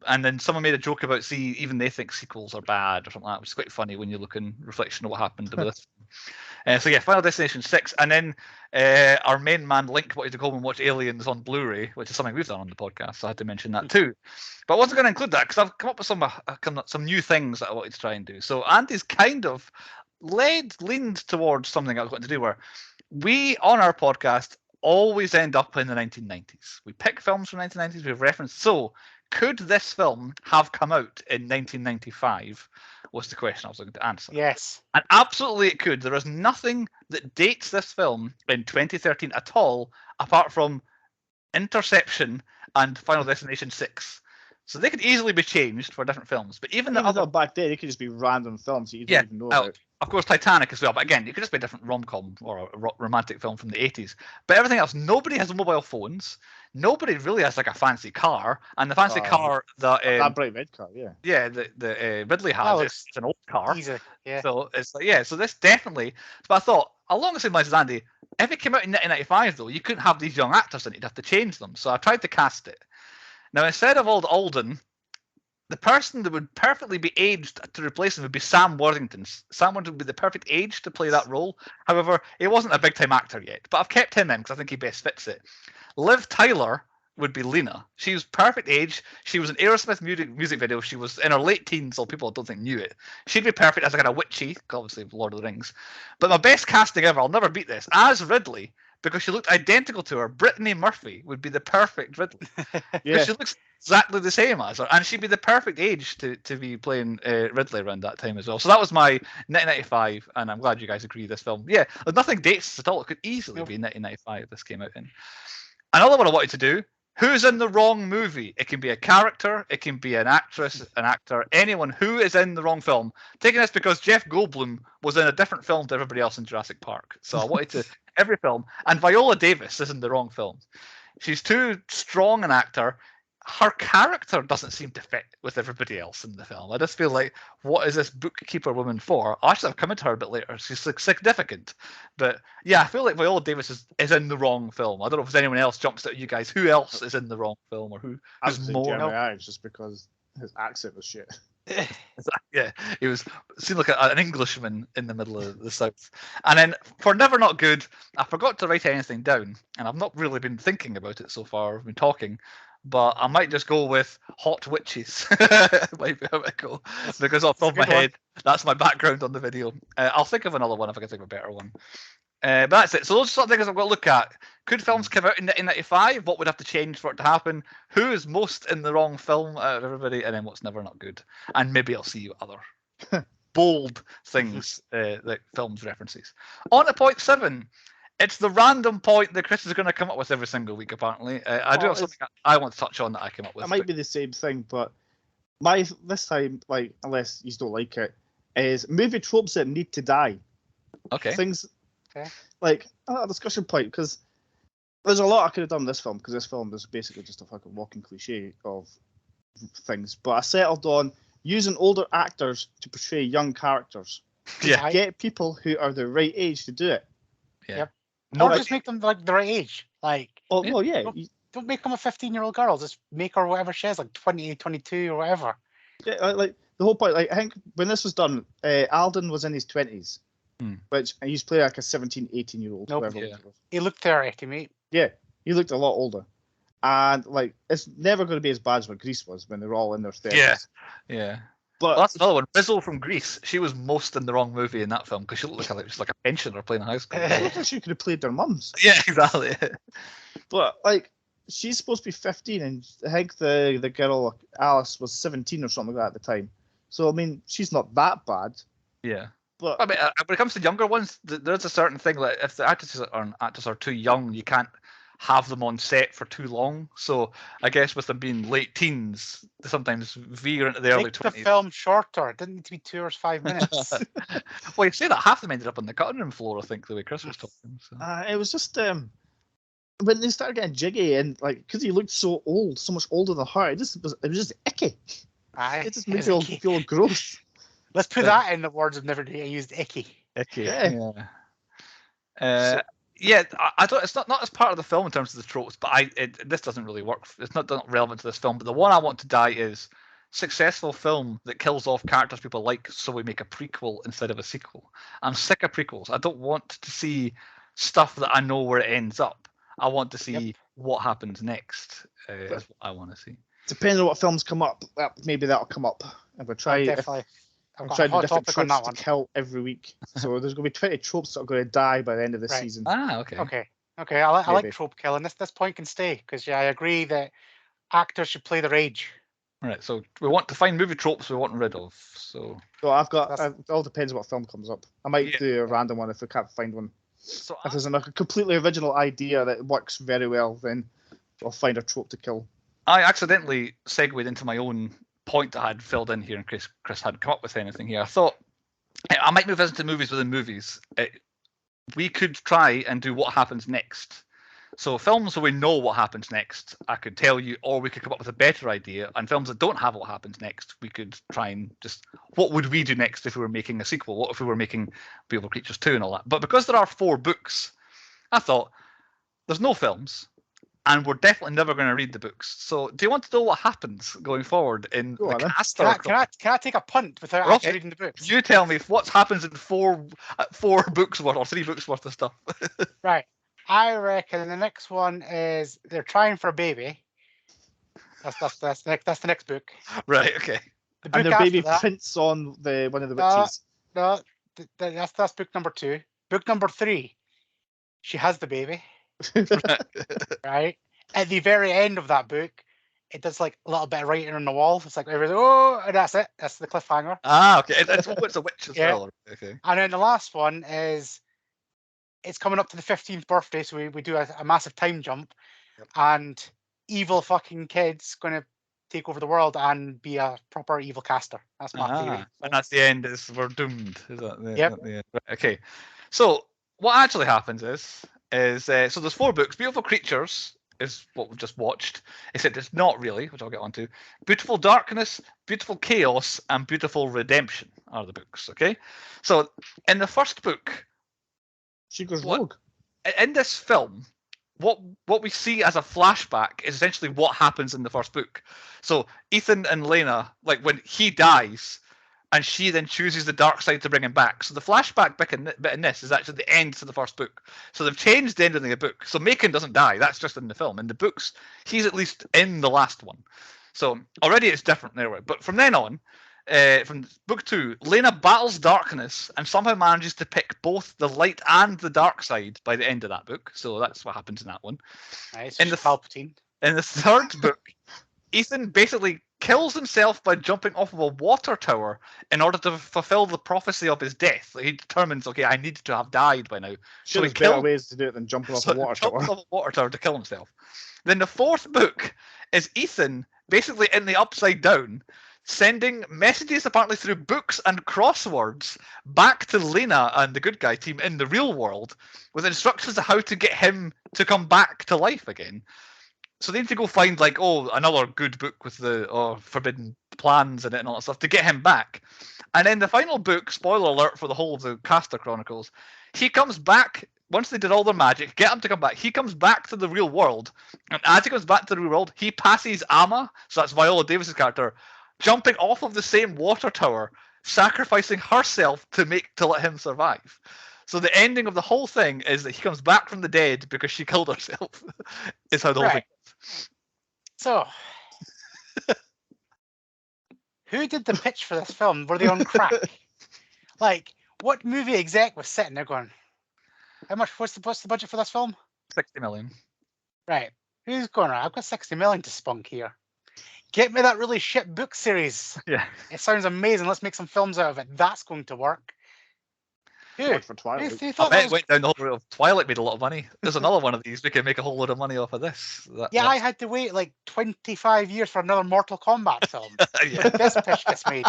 And then someone made a joke about, even they think sequels are bad or something like that, which is quite funny when you look in reflection of what happened with this. So yeah, Final Destination 6. And then our main man, Link, wanted to go home and watch Aliens on Blu-ray, which is something we've done on the podcast, so I had to mention that too. But I wasn't going to include that because I've come up with some new things that I wanted to try and do. So Andy's kind of leaned towards something I was going to do where we, on our podcast, always end up in the 1990s. We pick films from 1990s, we've referenced. So, could this film have come out in 1995? Was the question I was looking to answer. Yes. And absolutely it could. There is nothing that dates this film in 2013 at all, apart from Interception and Final Destination 6. So they could easily be changed for different films. But even the other back then, they could just be random films that you don't even know about. Of course, Titanic as well. But again, it could just be a different rom-com or a romantic film from the 80s. But everything else, nobody has mobile phones. Nobody really has like a fancy car. And the fancy car that bright red car, yeah. Yeah, the Ridley has. It's an old car. Easy, yeah. So it's like, so this definitely. But I thought, along the same lines as Andy, if it came out in 1995, though, you couldn't have these young actors in it. You'd have to change them. So I tried to cast it. Now, instead of old Alden, the person that would perfectly be aged to replace him would be Sam Worthington. Sam Worthington would be the perfect age to play that role. However, he wasn't a big-time actor yet. But I've kept him in because I think he best fits it. Liv Tyler would be Lena. She was perfect age. She was an Aerosmith music video. She was in her late teens, so people I don't think knew it. She'd be perfect as a kind of witchy, obviously Lord of the Rings. But my best casting ever, I'll never beat this, as Ridley, because she looked identical to her. Brittany Murphy would be the perfect Ridley. Yeah. She looks exactly the same as her, and she'd be the perfect age to be playing Ridley around that time as well. So that was my 1995, and I'm glad you guys agree this film. Yeah, there's nothing dates at all. It could easily be 1995 this came out in. Another one I wanted to do, who's in the wrong movie? It can be a character, it can be an actress, an actor, anyone who is in the wrong film. Taking this because Jeff Goldblum was in a different film to everybody else in Jurassic Park. So I wanted to, every film. And Viola Davis is in the wrong film. She's too strong an actor. Her character doesn't seem to fit with everybody else in the film. I just feel like, what is this bookkeeper woman for? Actually, I've come to her a bit later. She's like significant. But yeah, I feel like Viola Davis is in the wrong film. I don't know if there's anyone else jumps out at you guys. Who else is in the wrong film or who's more? Jeremy Irons, just because his accent was shit. Yeah, he seemed like an Englishman in the middle of the South. And then for Never Not Good, I forgot to write anything down, and I've not really been thinking about it so far. I've been talking, but I might just go with Hot Witches. Might be how I go, because off the top of my head, that's my background on the video. I'll think of another one if I can think of a better one. But that's it. So those sort of things I've got to look at. Could films come out in 1995? What would have to change for it to happen? Who is most in the wrong film out of everybody? And then what's never not good? And maybe I'll see you other bold things that films references. On to point 7. It's the random point that Chris is going to come up with every single week, apparently. I do have something I want to touch on that I came up with. It might be the same thing, but this time, like, unless you don't like it, is movie tropes that need to die. Okay. Things like a discussion point, because there's a lot I could have done in this film, because this film is basically just a fucking walking cliche of things. But I settled on using older actors to portray young characters. Yeah. Get people who are the right age to do it. Yeah. Yep. Or just make them like the right age. Like, well, yeah. Don't make them a 15-year-old girl. Just make her whatever she is, like 20, 22 or whatever. Yeah, like the whole point. Like, I think when this was done, Aldren was in his 20s, which he used to play like a 17, 18-year-old. Nope. He looked 30, mate. Yeah, he looked a lot older. And like, it's never going to be as bad as what Grease was when they were all in their 30s. Yeah. But that's another one. Rizzo from Greece. She was most in the wrong movie in that film because she looked like a pensioner playing a high school. I looked like she could have played their mums. Yeah, exactly. But like, she's supposed to be 15, and I think the girl Alice was 17 or something like that at the time. So I mean, she's not that bad. Yeah. But I mean, when it comes to younger ones, there's a certain thing that if the actors are too young, you can't have them on set for too long. So I guess with them being late teens, they sometimes veer into the early Make 20s. the film shorter. It didn't need to be 2 hours 5 minutes. Well, you say that half of them ended up on the cutting room floor, I think, the way Chris was talking. So. it was just when they started getting jiggy and like because he looked so old, so much older than her, it was just icky. Aye, It just made me feel gross. Let's put that in the words of never used icky. Icky. Yeah. Yeah, I don't. It's not as part of the film in terms of the tropes, but this doesn't really work. It's not relevant to this film. But the one I want to die is successful film that kills off characters people like, so we make a prequel instead of a sequel. I'm sick of prequels. I don't want to see stuff that I know where it ends up. I want to see what happens next. Is what I want to see. Depending on what films come up, maybe that'll come up. And we'll try. Definitely. I'm got trying a hot different topic on tropes that one. to kill every week. So there's going to be 20 tropes that are going to die by the end of this season. Ah, okay. Okay. I like trope killing. This point can stay because I agree that actors should play their age. Right. So we want to find movie tropes we want rid of. So I've got. It all depends on what film comes up. I might do a random one if we can't find one. So if there's a completely original idea that works very well, then I'll find a trope to kill. I accidentally segued into my own point that I had filled in here in case Chris hadn't come up with anything here. I thought I might move into movies within movies. We could try and do what happens next. So films where we know what happens next, I could tell you, or we could come up with a better idea. And films that don't have what happens next, we could try and just, what would we do next if we were making a sequel? What if we were making Beautiful Creatures 2 and all that? But because there are 4 books, I thought, there's no films. And we're definitely never going to read the books. So, do you want to know what happens going forward in the cast? Can I take a punt without actually reading the books? You tell me what happens in 4 books worth or 3 books worth of stuff. Right. I reckon the next one is they're trying for a baby. That's the next book. Right. Okay. The book and their baby that, prints on one of the witches. No, that's book number 2. Book number 3, she has the baby. Right. At the very end of that book, it does like a little bit of writing on the wall. It's like and that's it. That's the cliffhanger. Ah, okay. It's a witch as well. Okay. And then the last one is it's coming up to the 15th birthday, so we do a massive time jump, and evil fucking kid's gonna take over the world and be a proper evil caster. That's my theory. And that's the end. We're doomed. Is that the Yep. end? Right, okay. So what actually happens is so there's 4 books. Beautiful Creatures is what we've just watched, except it's not really, which I'll get onto. Beautiful Darkness, Beautiful Chaos, and Beautiful Redemption are the books. Okay. So in the first book, she goes rogue. In this film, what we see as a flashback is essentially what happens in the first book. So Ethan and Lena, like when he dies, and she then chooses the dark side to bring him back. So the flashback bit in this is actually the end to the first book. So they've changed the ending of the book. So Macon doesn't die. That's just in the film. In the books, he's at least in the last one. So already it's different there. But from then on, from book 2, Lena battles darkness and somehow manages to pick both the light and the dark side by the end of that book. So that's what happens in that one. Nice. In the Palpatine. In the third book, Ethan basically kills himself by jumping off of a water tower in order to fulfill the prophecy of his death. He determines, okay, I need to have died by now. So there's better ways to do it than jumping off a water tower. Jumps off a water tower to kill himself. Then the 4th book is Ethan basically in the Upside Down, sending messages apparently through books and crosswords back to Lena and the good guy team in the real world with instructions on how to get him to come back to life again. So they need to go find another good book with the forbidden plans in it and all that stuff to get him back. And then the final book, spoiler alert for the whole of the Caster Chronicles, he comes back once they did all their magic, get him to come back. He comes back to the real world, and as he comes back to the real world, he passes Amma, so that's Viola Davis's character, jumping off of the same water tower, sacrificing herself to let him survive. So the ending of the whole thing is that he comes back from the dead because she killed herself. Is how the whole thing is. So, Who did the pitch for this film? Were they on crack? Like, what movie exec was sitting there going, how much? What's the budget for this film? 60 million. Right. Who's going, right, I've got 60 million to spunk here. Get me that really shit book series. Yeah. It sounds amazing. Let's make some films out of it. That's going to work. Who? Worked for Twilight. Who I thought bet that it was... went down the whole route of Twilight made a lot of money. There's another one of these. We can make a whole load of money off of this. Yeah, I had to wait like 25 years for another Mortal Kombat film. Yeah. This pitch gets made.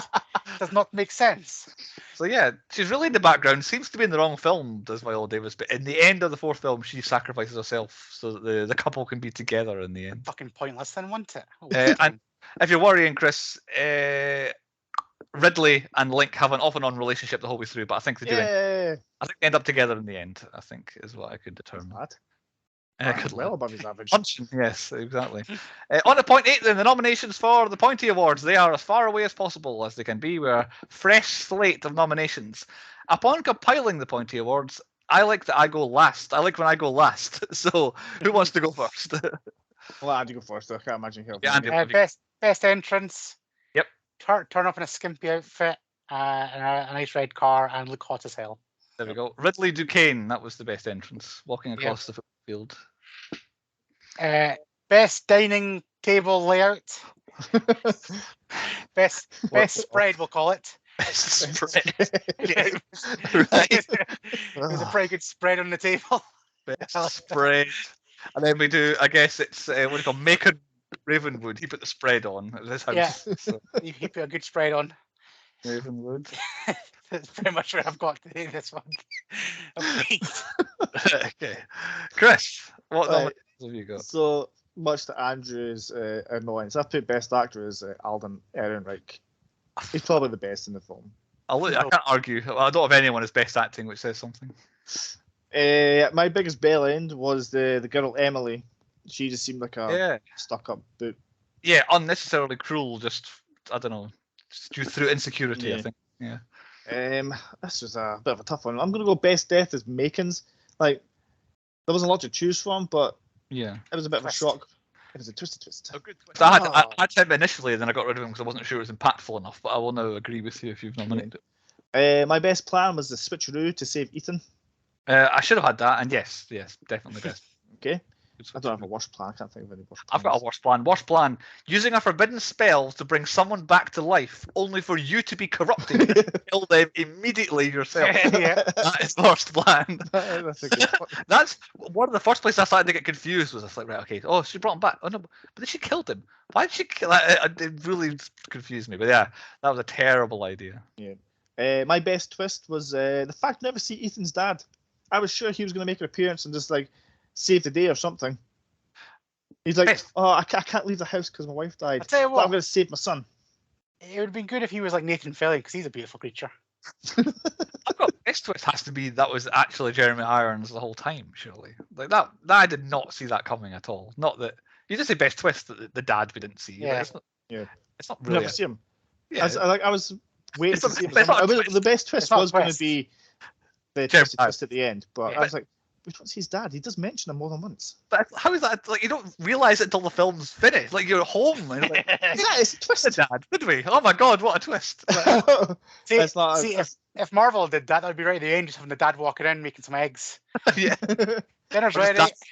Does not make sense. So yeah, she's really in the background. Seems to be in the wrong film, does Viola Davis. But in the end of the fourth film, she sacrifices herself so that the couple can be together in the end. Fucking pointless then, wasn't it? And if you're worrying, Chris, Ridley and Link have an off and on relationship the whole way through, but I think they do. Yeah. I think they end up together in the end. I think is what I could determine. Bad. Well above his average. Punching, yes, exactly. On to point 8, then the nominations for the Pointy Awards. They are as far away as possible as they can be. We're a fresh slate of nominations. Upon compiling the Pointy Awards, I like that I go last. I like when I go last. So, who wants to go first? Well, Andy go first. I can't imagine helping. Yeah, Andy. Best entrance. Yep. Turn up in a skimpy outfit, and a nice red car, and look hot as hell. There we go. Ridley Duquesne, that was the best entrance, walking across the field. Best dining table layout. best spread, we'll call it. Best spread. Yeah, Right. There's a pretty good spread on the table. Best spread. And then we do, I guess it's, what do you call Macon Ravenwood. He put the spread on at his house. Yeah. So, He put a good spread on. Ravenwood. That's pretty much where I've got today, this one. Okay. Chris, what Right. nominations have you got? So much to Andrew's annoyance, I've put best actor as Aldren Ehrenreich. He's probably the best in the film. I can't argue. I don't have anyone as best acting, which says something. My biggest bell end was the girl Emily. She just seemed like a stuck-up boot. Yeah, unnecessarily cruel. Just I don't know, just due through insecurity. Yeah. I think. Yeah. This was a bit of a tough one. I'm gonna go best death as Macon's. Like there wasn't a lot to choose from, but Yeah. it was a bit of a Twist. shock. It was a twisted twist. A good twist. I had him initially, then I got rid of him because I wasn't sure it was impactful enough. But I will now agree with you if you've nominated it. My best plan was the switcheroo to save Ethan. I should have had that, and yes, definitely best. Okay. I don't have a worse plan. I can't think of any worse plans. I've got a worse plan. Worst plan: using a forbidden spell to bring someone back to life, only for you to be corrupted and kill them immediately yourself. Yeah. That is the worst plan. That's a good one. That's one of the first places I started to get confused. Was I was like, right, okay, oh, she brought him back. Oh no, but then she killed him. Why did she kill? It really confused me. But yeah, that was a terrible idea. My best twist was the fact I never see Ethan's dad. I was sure he was going to make an appearance and just like save the day or something. He's like, Best. oh, I can't leave the house because my wife died. I'll tell you But what, I'm going to save my son. it would have been good if he was like Nathan Fillion, because he's a beautiful creature. I've got best twist has to be that was actually Jeremy Irons the whole time. Surely, like that I did not see that coming at all. Not that you just say best twist that the dad we didn't see. Yeah. It's not You really. never see him. Yeah. I was waiting It's to not- see him. it's not a The best twist It's not a was going to twist. be the Jeremy twisted twist at the end, but Yeah. I was like, which one's his dad? He does mention him more than once. But how is that? Like you don't realize it until the film's finished. Like you're home and you're like, Yeah, it's a the twist. dad, did we? Oh my god, what a twist! See, It's not if Marvel did that, that'd be right at the end, just having the dad walking in making some eggs. Yeah. Dinner's Or ready. just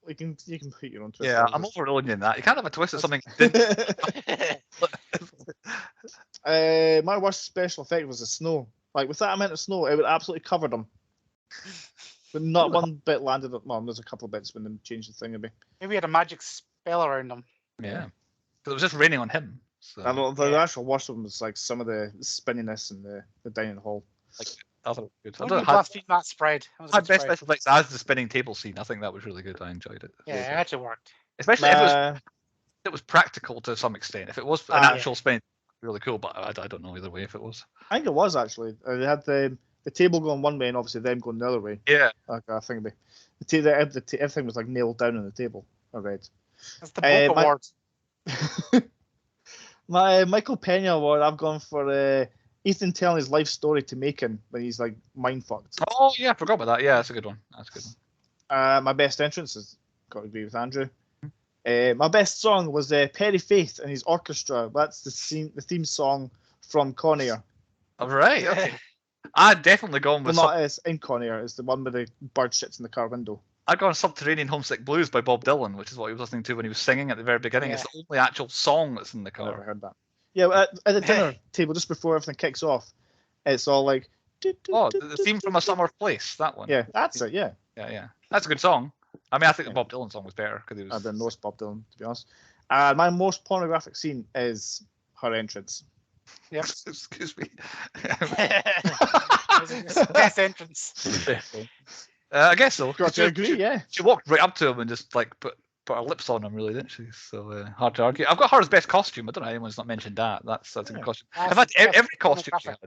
you can put your own twist. yeah, on I'm this. overruling you in that. You can't have a twist at something. My worst special effect was the snow. Like with that amount of snow, it would absolutely cover them. But not one bit landed. Well, there's a couple of bits when they changed the thing a bit. Maybe he had a magic spell around them. Yeah, because it was just raining on him. So I don't, the actual worst one was like some of the spinniness in the dining hall. I thought it was good. I Wouldn't don't you know, blaspheme that spread? That was a had good best spread. special effects as the spinning table scene. I think that was really good. I enjoyed it. Yeah, it actually worked. Especially if it was practical to some extent. If it was an Ah, actual spin, really cool. But I don't know either way if it was. I think it was actually. They had the table going one way and obviously them going the other way. Yeah. Like I think everything was like nailed down on the table. I read. That's the book my- award. My Michael Pena award, I've gone for Ethan telling his life story to Macon when he's like mind fucked. Oh yeah, I forgot about that. Yeah, that's a good one. That's a good one. My best entrance has got to agree with Andrew. My best song was Perry Faith and his orchestra. That's the theme song from Con Air. All right. Okay. I'd definitely gone Well, with. not it's in Con Air. It's the one where the bird shits in the car window. I'd gone Subterranean Homesick Blues by Bob Dylan, which is what he was listening to when he was singing at the very beginning. Yeah. It's the only actual song that's in the I never car. heard that. Yeah, at the dinner table, just before everything kicks off, it's all like. Oh, the theme from A Summer Place, that one. Yeah, that's it. Yeah. Yeah. That's a good song. I mean, I think the Bob Dylan song was better because it was. I've been most Bob Dylan, to be honest. My most pornographic scene is her entrance. Yep. Excuse me. Best entrance. I guess so. Got to agree, yeah. She walked right up to him and just like put her lips on him, really, didn't she? So hard to argue. I've got her as best costume. I don't know anyone's not mentioned that. That's a good costume. In fact, every costume she had.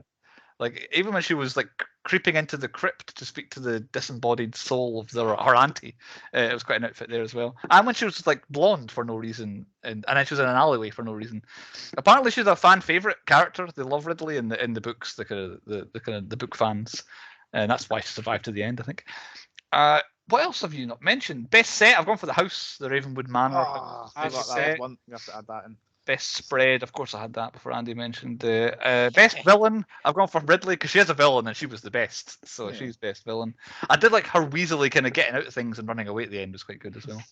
Like even when she was like creeping into the crypt to speak to the disembodied soul of her auntie, it was quite an outfit there as well. And when she was like blonde for no reason, and then she was in an alleyway for no reason. Apparently, she's a fan favorite character. They love Ridley in the books, the book fans, and that's why she survived to the end, I think. What else have you not mentioned? Best set, I've gone for the house, the Ravenwood Manor. Oh, I got that one. You have to add that in. Best spread, of course I had that before Andy mentioned. Best villain, I've gone for Ridley because she is a villain and she was the best. So she's best villain. I did like her weaselly kind of getting out of things and running away at the end was quite good as well.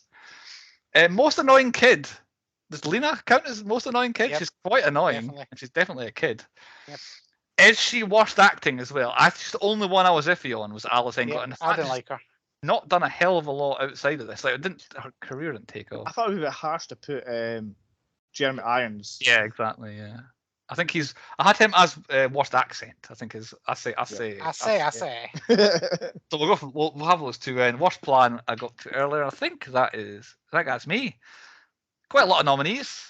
Most annoying kid. Does Lena count as most annoying kid? Yep. She's quite annoying. Definitely. And she's definitely a kid. Yep. Is she worst acting as well? The only one I was iffy on was Alice Englert. Yep, I didn't like her. Not done a hell of a lot outside of this. Like her career didn't take off. I thought it would be a bit harsh to put Jeremy Irons. Yeah, exactly. Yeah, I think I had him as worst accent. I think I say. So we'll have those two. And worst plan I got to earlier. I think that's me. Quite a lot of nominees.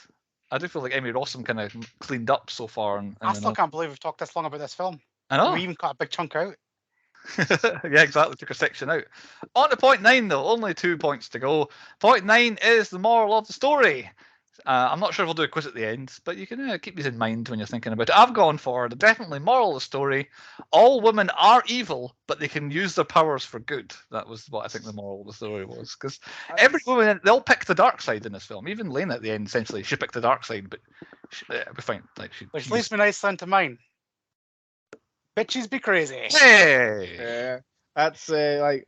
I do feel like Emmy Rossum kind of cleaned up so far. I still can't believe we've talked this long about this film. I know. We even cut a big chunk out. Yeah, exactly. Took a section out. On to point 9, though. Only 2 points to go. Point 9 is the moral of the story. I'm not sure if we'll do a quiz at the end, but you can keep these in mind when you're thinking about it. I've gone for the definitely moral of the story. All women are evil, but they can use their powers for good. That was what I think the moral of the story was. Because every woman, they'll pick the dark side in this film. Even Lena at the end, essentially, she picked the dark side, but we find like which leads me nicely into mine. Bitches be crazy. Hey! Yeah, that's like,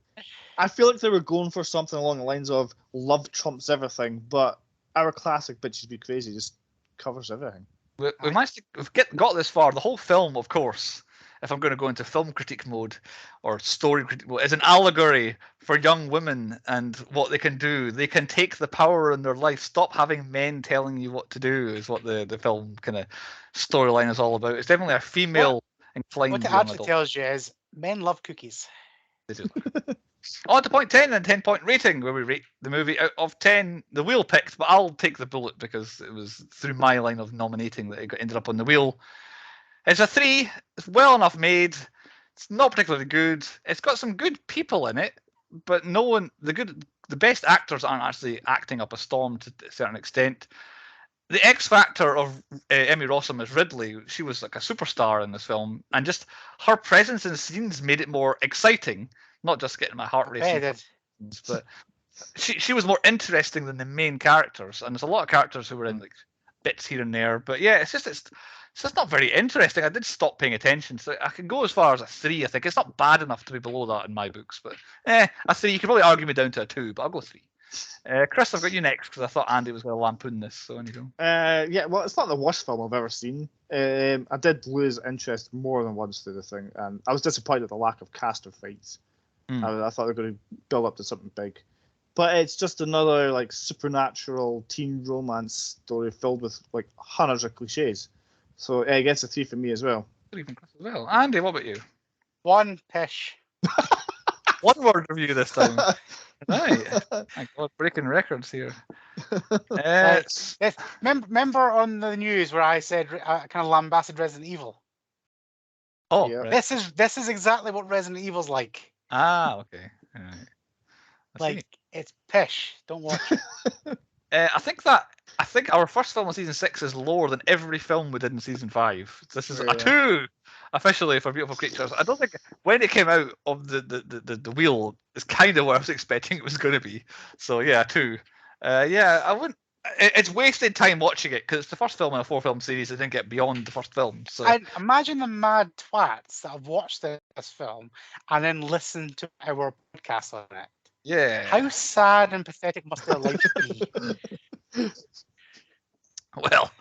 I feel like they were going for something along the lines of love trumps everything, but our classic Bitches Be Crazy just covers everything. We managed to got this far. The whole film, of course, if I'm going to go into film critique mode or story critique mode, is an allegory for young women and what they can do. They can take the power in their life. Stop having men telling you what to do is what the film kind of storyline is all about. It's definitely a female inclined. What it actually tells you is men love cookies. They do. On to point 10 and 10-point rating, where we rate the movie out of 10. The wheel picked, but I'll take the bullet because it was through my line of nominating that it ended up on the wheel. It's a 3. It's well enough made. It's not particularly good. It's got some good people in it, but the best actors aren't actually acting up a storm to a certain extent. The X factor of Emmy Rossum as Ridley, she was like a superstar in this film, and just her presence in scenes made it more exciting. Not just getting my heart racing, but she was more interesting than the main characters. And there's a lot of characters who were in like bits here and there. But yeah, it's just not very interesting. I did stop paying attention, so I can go as far as a 3. I think it's not bad enough to be below that in my books, but a 3. You could probably argue me down to a 2, but I'll go 3. Chris, I've got you next because I thought Andy was going to lampoon this. So on you go. Yeah, well, it's not the worst film I've ever seen. I did lose interest more than once through the thing, and I was disappointed at the lack of cast or fights. I thought they were going to build up to something big, but it's just another like supernatural teen romance story filled with like hundreds of cliches. So it gets a 3 for me as well. 3 from Chris as well. Andy, what about you? 1 pish. 1 word review this time. Right. My God, breaking records here. Remember on the news where I said kind of lambasted Resident Evil? Oh, yeah. Right. This is exactly what Resident Evil's like. Ah, okay. All right. Like it's pish. Don't watch it. I think our first film of season 6 is lower than every film we did in season 5. This is a 2 officially for Beautiful Creatures. I don't think when it came out of the wheel is kind of what I was expecting it was going to be. So yeah, 2. Yeah, I wouldn't. It's wasted time watching it because it's the first film in a 4-film series that didn't get beyond the first film. So I imagine the mad twats that have watched this film and then listened to our podcast on it. yeah. How sad and pathetic must their life be? Well,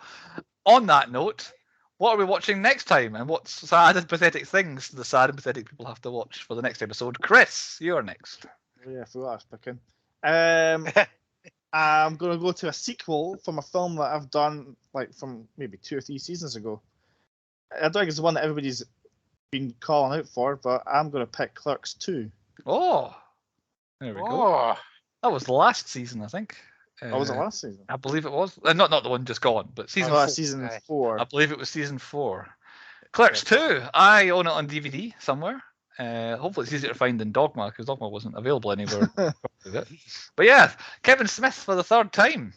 on that note, what are we watching next time, and what sad and pathetic things the sad and pathetic people have to watch for the next episode? Chris, you're next. Yeah, I forgot I was picking. I'm going to go to a sequel from a film that I've done like from maybe 2 or 3 seasons ago. I don't think it's the one that everybody's been calling out for, but I'm going to pick Clerks 2. Oh, there we go. Oh, That was last season, I think. Oh, was it last season? I believe it was. Not the one just gone, but season Oh, 4. season 4. I believe it was season 4. Clerks 2. I own it on DVD somewhere. Hopefully it's easier to find than Dogma, because Dogma wasn't available anywhere. But yeah, Kevin Smith for the 3rd time.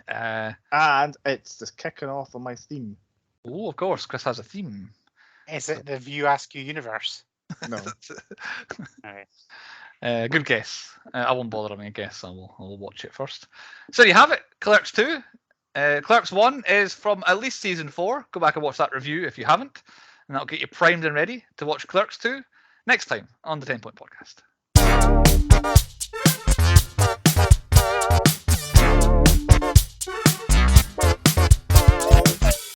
And it's just kicking off on my theme. Oh, of course, Chris has a theme. is it the View Askew universe? No. Okay. Good guess. I won't bother having a guess. I'll watch it first. So you have it, Clerks 2. Clerks 1 is from at least season 4. Go back and watch that review if you haven't, and that'll get you primed and ready to watch Clerks 2 next time on the 10 Point Podcast.